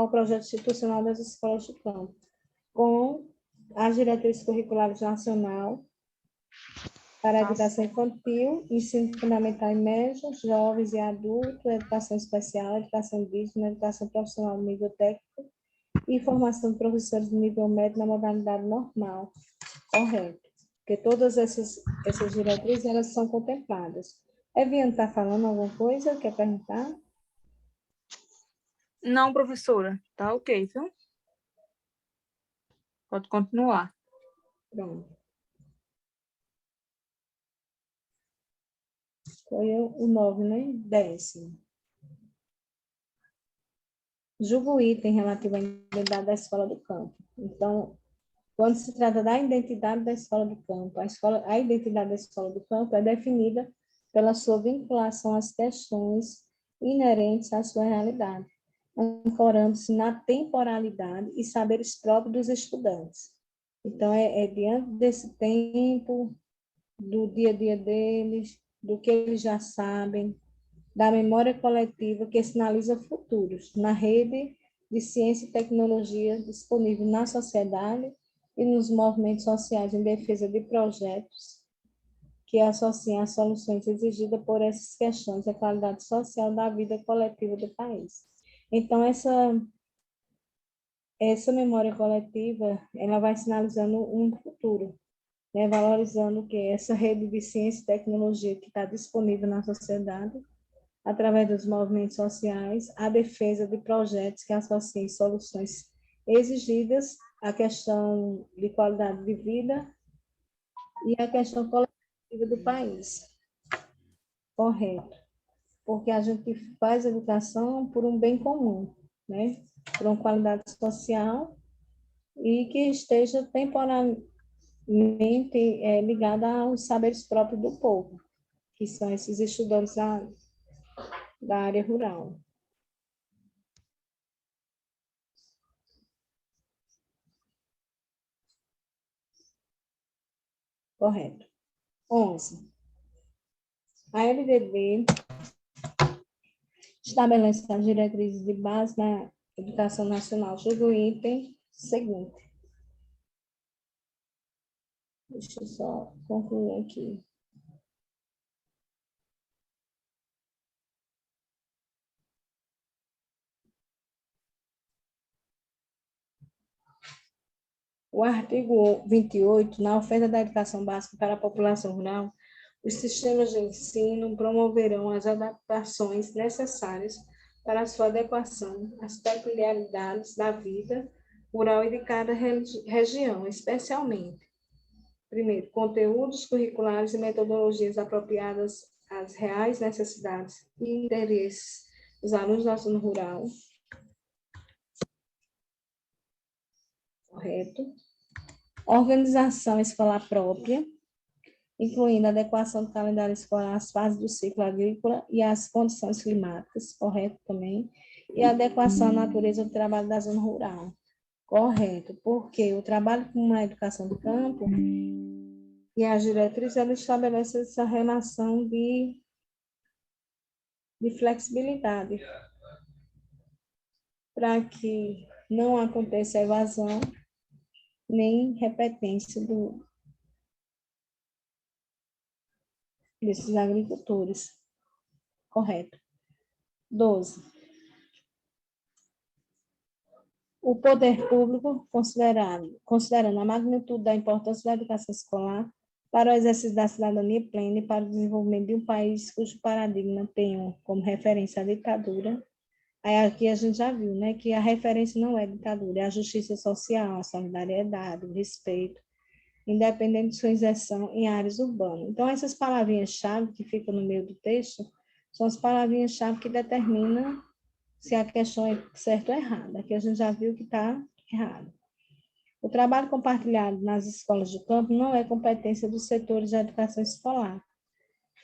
o projeto institucional das escolas do campo, com as diretrizes curriculares nacional para a educação infantil, ensino fundamental e médio, jovens e adultos, educação especial, educação indígena, educação profissional no nível técnico e formação de professores do nível médio na modalidade normal. Correto. Porque todas essas diretrizes, elas são contempladas. Eviane está falando alguma coisa? Quer perguntar? Não, professora. Tá ok, viu? Pode continuar. Pronto. Foi o 9, né? 10º. Julgo o item relativo à identidade da escola do campo. Então, quando se trata da identidade da escola do campo, a identidade da escola do campo é definida pela sua vinculação às questões inerentes à sua realidade, ancorando-se na temporalidade e saberes próprios dos estudantes. Então, é diante desse tempo, do dia a dia deles, do que eles já sabem, da memória coletiva que sinaliza futuros na rede de ciência e tecnologia disponível na sociedade e nos movimentos sociais em defesa de projetos que associam as soluções exigidas por essas questões à qualidade social da vida coletiva do país. Então, essa memória coletiva, ela vai sinalizando um futuro, né, valorizando que essa rede de ciência e tecnologia que está disponível na sociedade, através dos movimentos sociais, a defesa de projetos que associem soluções exigidas à questão de qualidade de vida e à questão coletiva do país. Correto. Porque a gente faz educação por um bem comum, né? Por uma qualidade social e que esteja temporariamente ligada aos saberes próprios do povo, que são esses estudantes da área rural. Correto. 11. A LDB estabelece as diretrizes de base na educação nacional. Julgo o item seguinte. Deixa eu só concluir aqui. O artigo 28, na oferta da educação básica para a população rural, os sistemas de ensino promoverão as adaptações necessárias para a sua adequação às peculiaridades da vida rural e de cada região, especialmente, primeiro, conteúdos curriculares e metodologias apropriadas às reais necessidades e interesses dos alunos da zona rural. Correto. Organização escolar própria, incluindo a adequação do calendário escolar às fases do ciclo agrícola e às condições climáticas, correto também, e a adequação à natureza do trabalho da zona rural, correto, porque o trabalho com a educação do campo e as diretrizes, ela estabelece essa relação de flexibilidade, para que não aconteça a evasão nem repetência desses agricultores. Correto. 12. O poder público, considerando a magnitude da importância da educação escolar para o exercício da cidadania plena e para o desenvolvimento de um país cujo paradigma tenha como referência a ditadura. Aí aqui a gente já viu, né, que a referência não é ditadura, é a justiça social, a solidariedade, o respeito, independente de sua inserção em áreas urbanas. Então, essas palavrinhas-chave que ficam no meio do texto são as palavrinhas-chave que determinam se a questão é certa ou errada. Aqui a gente já viu que está errado. O trabalho compartilhado nas escolas de campo não é competência dos setores de educação escolar.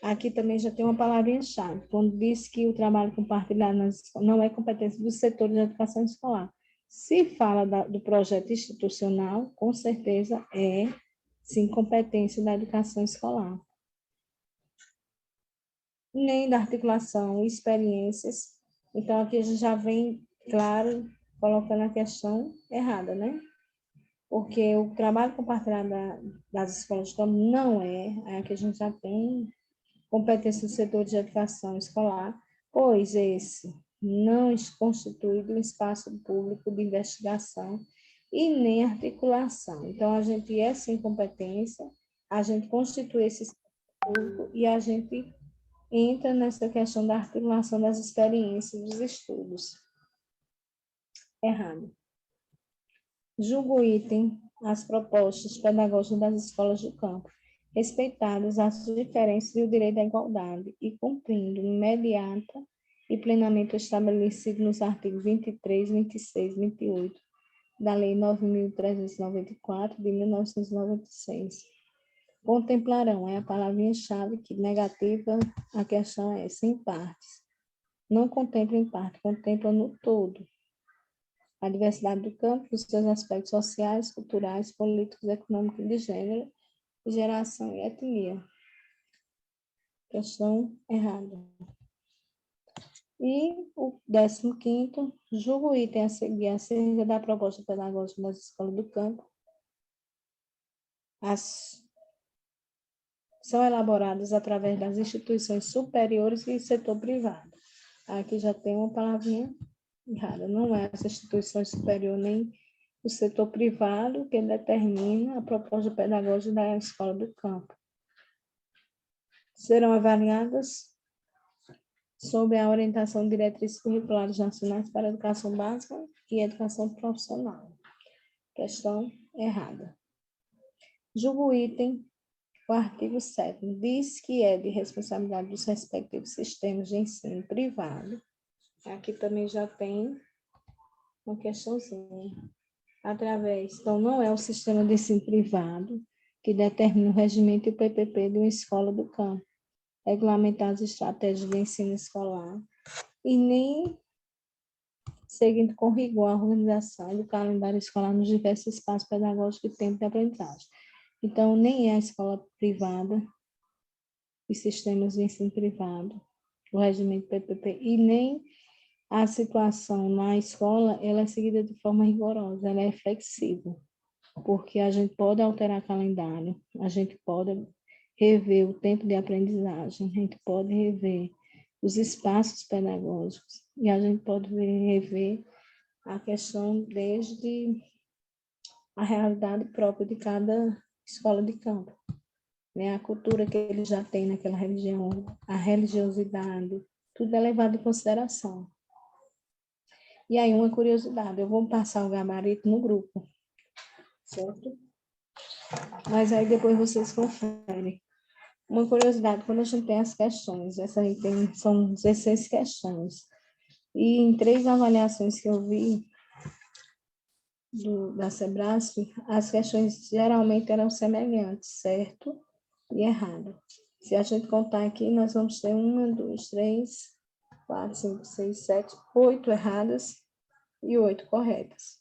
Aqui também já tem uma palavrinha-chave, quando diz que o trabalho compartilhado nas escolas não é competência dos setores de educação escolar. Se fala do projeto institucional, com certeza é, sim, competência da educação escolar. Nem da articulação e experiências. Então, aqui a gente já vem, claro, colocando a questão errada, né? Porque o trabalho compartilhado das escolas de campo não é, aqui a gente já tem competência do setor de educação escolar, pois esse não constitui um espaço público de investigação e nem articulação. Então, a gente é sem competência, a gente constitui esse espaço público e a gente entra nessa questão da articulação das experiências dos estudos. Errado. Julgo o item as propostas pedagógicas das escolas do campo, respeitadas as diferenças e o direito à igualdade, e cumprindo imediata e plenamente estabelecido nos artigos 23, 26, 28 da Lei 9.394, de 1996. Contemplarão, é a palavrinha-chave que negativa a questão é sem partes. Não contempla em parte, contempla no todo. A diversidade do campo, os seus aspectos sociais, culturais, políticos, econômicos e de gênero, geração e etnia. Questão errada. E o 15º, julgo o item a seguir acerca da proposta pedagógica das escolas do campo. São elaboradas através das instituições superiores e setor privado. Aqui já tem uma palavrinha errada. Não é as instituições superiores nem o setor privado que determina a proposta pedagógica da escola do campo. Serão avaliadas sob a orientação de diretrizes curriculares nacionais para a educação básica e educação profissional. Questão errada. Julgo o item, o artigo 7º, diz que é de responsabilidade dos respectivos sistemas de ensino privado. Aqui também já tem uma questãozinha. Então, não é o sistema de ensino privado que determina o regimento e o PPP de uma escola do campo, regulamentar as estratégias de ensino escolar e nem seguindo com rigor a organização do calendário escolar nos diversos espaços pedagógicos e tempo de aprendizagem. Então, nem é a escola privada, os sistemas de ensino privado, o regimento PPP, e nem a situação na escola, ela é seguida de forma rigorosa, ela é flexível, porque a gente pode alterar calendário, a gente pode rever o tempo de aprendizagem, a gente pode rever os espaços pedagógicos, e a gente pode rever a questão desde a realidade própria de cada escola de campo, né? A cultura que ele já tem naquela região, a religiosidade, tudo é levado em consideração. E aí, uma curiosidade, eu vou passar o gabarito no grupo, certo? Mas aí depois vocês conferem. Uma curiosidade, quando a gente tem as questões, essa aí são 16 questões, e em 3 avaliações que eu vi da Sebrasp, as questões geralmente eram semelhantes, certo e errado. Se a gente contar aqui, nós vamos ter 1, 2, 3, 4, 5, 6, 7, 8 erradas e 8 corretas.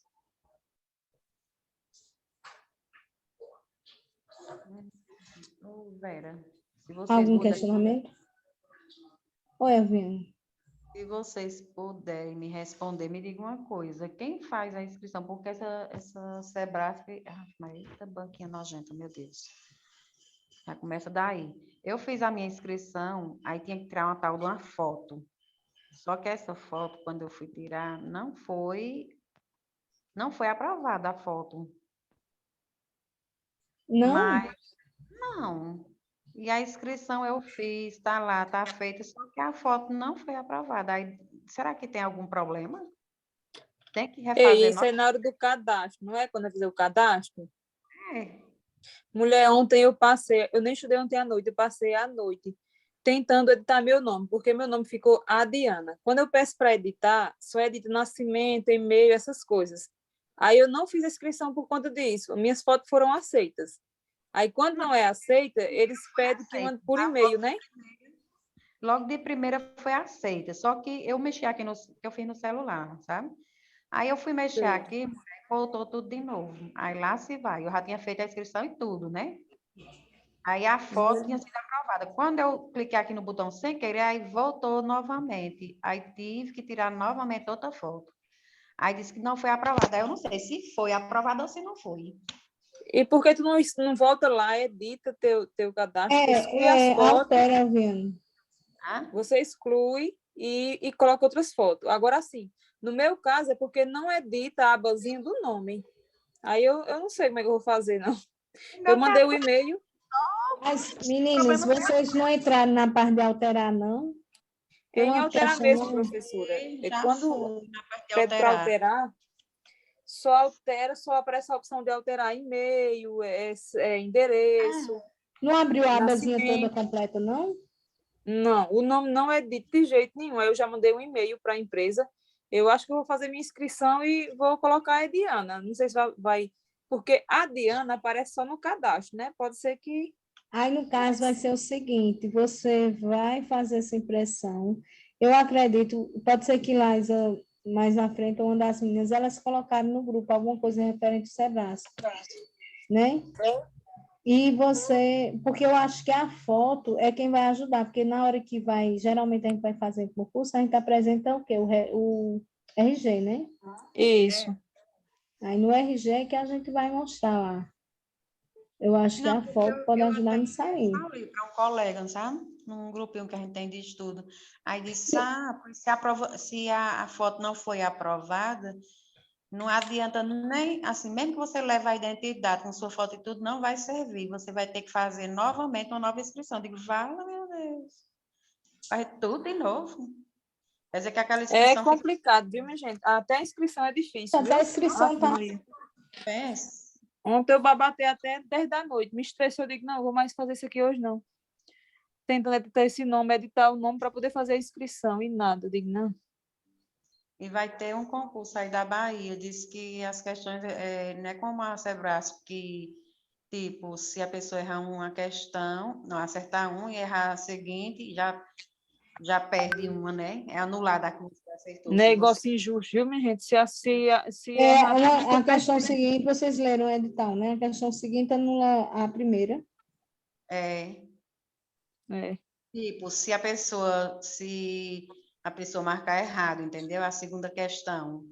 Ô, Vera, se você Algum muda... questionamento? Oi, Evinha. Se vocês puderem me responder, me diga uma coisa. Quem faz a inscrição? Porque essa Sebrasp... Ah, mas eita banquinha nojenta, meu Deus. Já começa daí. Eu fiz a minha inscrição, aí tinha que tirar uma tal de uma foto. Só que essa foto, quando eu fui tirar, não foi aprovada a foto. Não? Mas não. E a inscrição eu fiz, tá lá, tá feita, só que a foto não foi aprovada. Aí, será que tem algum problema? Tem que Ei, refazer isso é na hora do cadastro, não é? Quando eu fizer o cadastro. É. Mulher, ontem eu nem estudei ontem à noite, eu passei à noite tentando editar meu nome, porque meu nome ficou Adiana. Quando eu peço para editar, só edita nascimento, e-mail, essas coisas. Aí eu não fiz a inscrição por conta disso. Minhas fotos foram aceitas. Aí, quando não é aceita, eles pedem que mande por e-mail, né? Logo de primeira foi aceita, só que eu mexi aqui eu fiz no celular, sabe? Aí eu fui mexer Sei. aqui, voltou tudo de novo. Aí lá se vai. Eu já tinha feito a inscrição e tudo, né? Aí a foto tinha sido aprovada. Quando eu cliquei aqui no botão sem querer, aí voltou novamente. Aí tive que tirar novamente outra foto. Aí disse que não foi aprovada. Aí eu não sei se foi aprovada ou se não foi. E por que tu não volta lá, edita teu cadastro, exclui as fotos, Altera, Viana. Tá? você exclui e coloca outras fotos. Agora, sim, no meu caso é porque não edita a abazinha do nome. Aí eu não sei como é que eu vou fazer, não. No Eu meu mandei caso, o e-mail. Mas, o meninas, problema foi vocês não entraram na parte de alterar, não? É Tem em uma alterar questão mesmo, lá. professora. É já quando fui na parte de pede para alterar. alterar, só altera, só aparece a opção de alterar e-mail, endereço, Não abriu a abazinha toda nascimento. completa, não? Não, o nome não é dito de jeito nenhum. Aí eu já mandei um e-mail para a empresa. Eu acho que eu vou fazer minha inscrição e vou colocar a Diana. Não sei se vai, porque a Diana aparece só no cadastro, né? Pode ser que. Aí, no caso, vai ser o seguinte: você vai fazer essa impressão. Eu acredito, pode ser que Laisa, mais na frente, uma das meninas, elas colocaram no grupo alguma coisa referente ao Sebrasco, né? E você, porque eu acho que a foto é quem vai ajudar, porque na hora que vai, geralmente a gente vai fazer concurso, a gente apresenta o quê? O RG, né? Isso. Aí no RG é que a gente vai mostrar lá. Eu acho que Não, a porque foto pode eu ajudar até nisso aí. falei para um colega, sabe? Num grupinho que a gente tem de estudo. Aí disse, pois se a foto não foi aprovada, não adianta nem, assim, mesmo que você leve a identidade com sua foto e tudo, não vai servir. Você vai ter que fazer novamente uma nova inscrição. Eu digo, vala, meu Deus. Faz tudo de novo. Quer dizer que aquela É inscrição fica complicado, viu, minha gente? Até a inscrição é difícil, Até viu? a inscrição Ave tá. Maria. péssima. Ontem eu babatei até 10 da noite. Me estressou, eu digo, não, vou mais fazer isso aqui hoje, não. Tentando editar esse nome, editar o nome para poder fazer a inscrição e nada. Eu digo, não. E vai ter um concurso aí da Bahia. Diz que as questões, não é como a Sebrasco, que, tipo, se a pessoa errar uma questão, não, acertar um e errar a seguinte, já perde uma, né? É anulada a que você acertou. Se você... Negócio injusto, viu, minha gente? Se É, errar tudo que a eu questão pesquisei. seguinte, vocês leram o edital, né? A questão seguinte anula a primeira. É, É. tipo, se a pessoa marcar errado, entendeu? A segunda questão.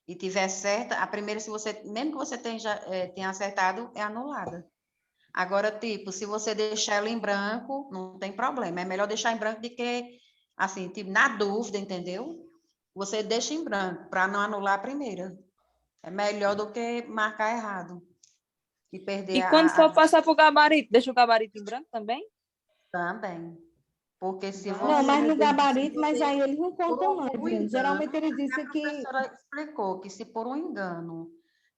E tiver certa, a primeira, se você, mesmo que você tenha acertado, é anulada. Agora, tipo, se você deixar ela em branco, não tem problema. É melhor deixar em branco do que, assim, tipo, na dúvida, entendeu? Você deixa em branco, para não anular a primeira. É melhor do que marcar errado e perder E quando for a passar para o gabarito, deixa o gabarito em branco também? também. Porque se Não, você mas no se gabarito, mas você aí eles não contam, não, por um Adriano. Geralmente engano, eles a dizem que. professora explicou que se por um engano,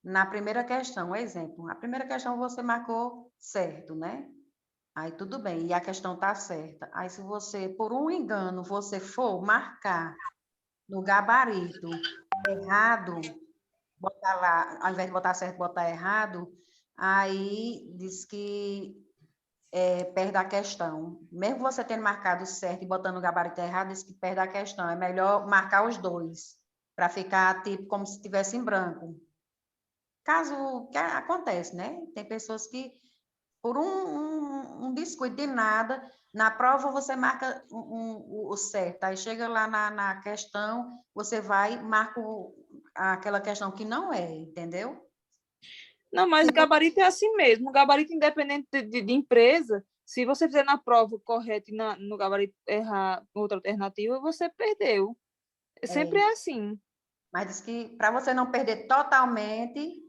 na primeira questão, exemplo, a primeira questão você marcou certo, né? Aí tudo bem, e a questão está certa. Aí se você, por um engano, você for marcar no gabarito errado, botar lá, ao invés de botar certo, botar errado, aí diz que perde a questão. Mesmo você tendo marcado certo e botando o gabarito errado, diz que perde a questão. É melhor marcar os dois, para ficar tipo como se estivesse em branco. Caso que acontece, né? Tem pessoas que, por um descuido de nada, na prova você marca o certo, aí chega lá na questão, você vai, marca aquela questão que não é, entendeu? Não, mas gabarito é assim mesmo. Gabarito independente de empresa, se você fizer na prova correta e no gabarito errar outra alternativa, você perdeu. Sempre é assim. Mas diz que para você não perder totalmente,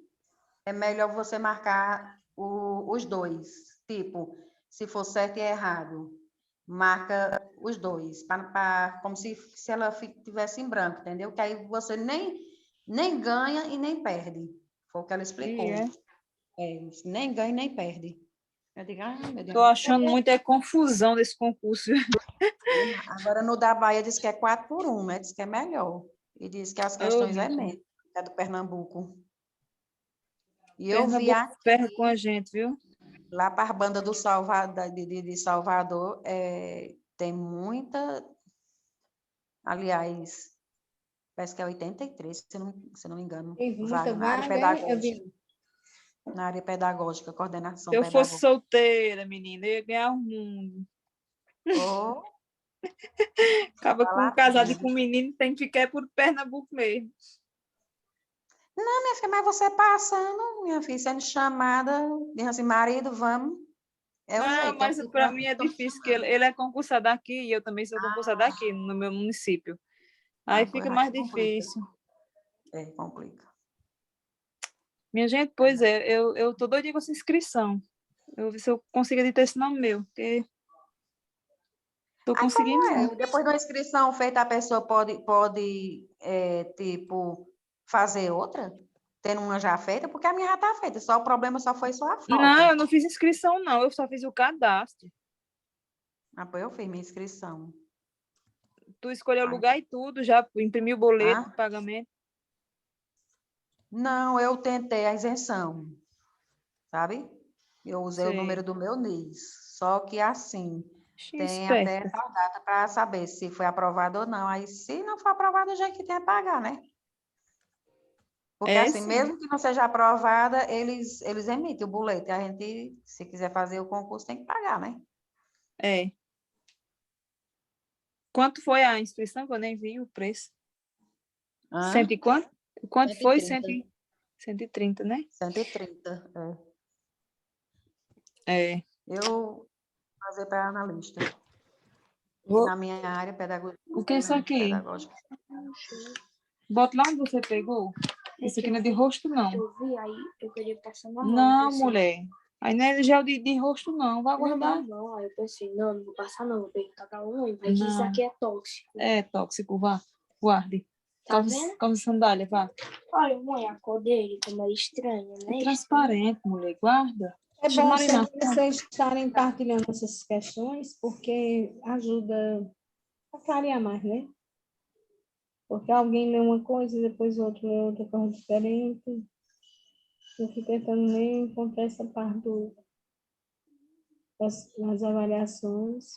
é melhor você marcar os dois. Tipo, se for certo e errado, marca os dois, como se ela tivesse em branco, entendeu? Que aí você nem ganha e nem perde. Foi o que ela explicou. Nem ganha e nem perde. Eu digo, meu Deus. Estou achando muita confusão desse concurso. Agora, no da Bahia, diz que é 4-1, né? Diz que é melhor. E diz que as questões é menos, é do Pernambuco. E eu vi Pernambuco ferra com a gente, viu? lá para a banda do de Salvador, tem muita. Aliás, parece que é 83, se não me engano. Tem muita Vaga na área vaga, eu pedagógica. vi. Na área pedagógica, coordenação Se eu fosse pedagógica. solteira, menina, eu ia ganhar o mundo. Oh, Acaba vale com a casado e pena. com menino, tem que ficar por Pernambuco mesmo. Não, minha filha, mas você passando, minha filha, sendo chamada, diz assim, marido, vamos. É o Não, jeito. mas para mim é difícil, que ele é concursado aqui e eu também sou concursada aqui, no meu município. Aí fica mais difícil. Complica. Minha gente, pois é, eu tô doidinha com essa inscrição. Eu vou ver se eu consigo editar esse nome meu, porque tô Aí conseguindo como não. é? Depois da inscrição feita, a pessoa pode tipo, fazer outra? Tendo uma já feita? Porque a minha já está feita, só o problema foi só a foto. Não, eu não fiz inscrição, não. Eu só fiz o cadastro. Pois eu fiz minha inscrição. Tu escolheu o lugar e tudo, já imprimiu o boleto de pagamento. Não, eu tentei a isenção, sabe? Eu usei o número Sei. do meu NIS. Só que assim, tem até Esperta. tal data para saber se foi aprovado ou não. Aí, se não for aprovado, já que tem a pagar, né? Porque assim, Sim. mesmo que não seja aprovada, eles emitem o boleto. E a gente, se quiser fazer o concurso, tem que pagar, né? É. Quanto foi a inscrição? Que eu nem vi o preço. Cento e quanto? Quanto foi? 130, né? 130, É. Eu vou fazer para analista. Vou... Na minha área pedagógica. O que é isso aqui? Pedagógica. Bota lá onde você pegou. Isso aqui não é de rosto, não. Eu vi, aí eu queria passar na mão. Não, mulher. Aí não é gel de rosto, não. Vai guardar. Não. Aí eu pensei, não vou passar não. Vou perguntar pra mãe. Vai que isso aqui é tóxico. É tóxico, vá. Guarde. Tá vendo? Calça sandália, vá. Olha, mãe, a cor dele, como é estranha, né? É transparente, mulher. Guarda. É Deixa bom marinar. sempre vocês estarem partilhando essas questões, porque ajuda a clarear mais, né? Porque alguém lê uma coisa e depois o outro lê outra coisa diferente. Eu fico tentando ler e encontrar essa parte das avaliações.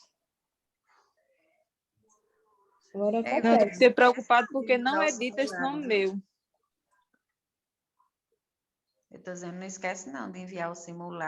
Agora Não, eu acontece. fiquei preocupado porque não edita esse nome meu. Eu estou dizendo, não esquece não de enviar o simulado.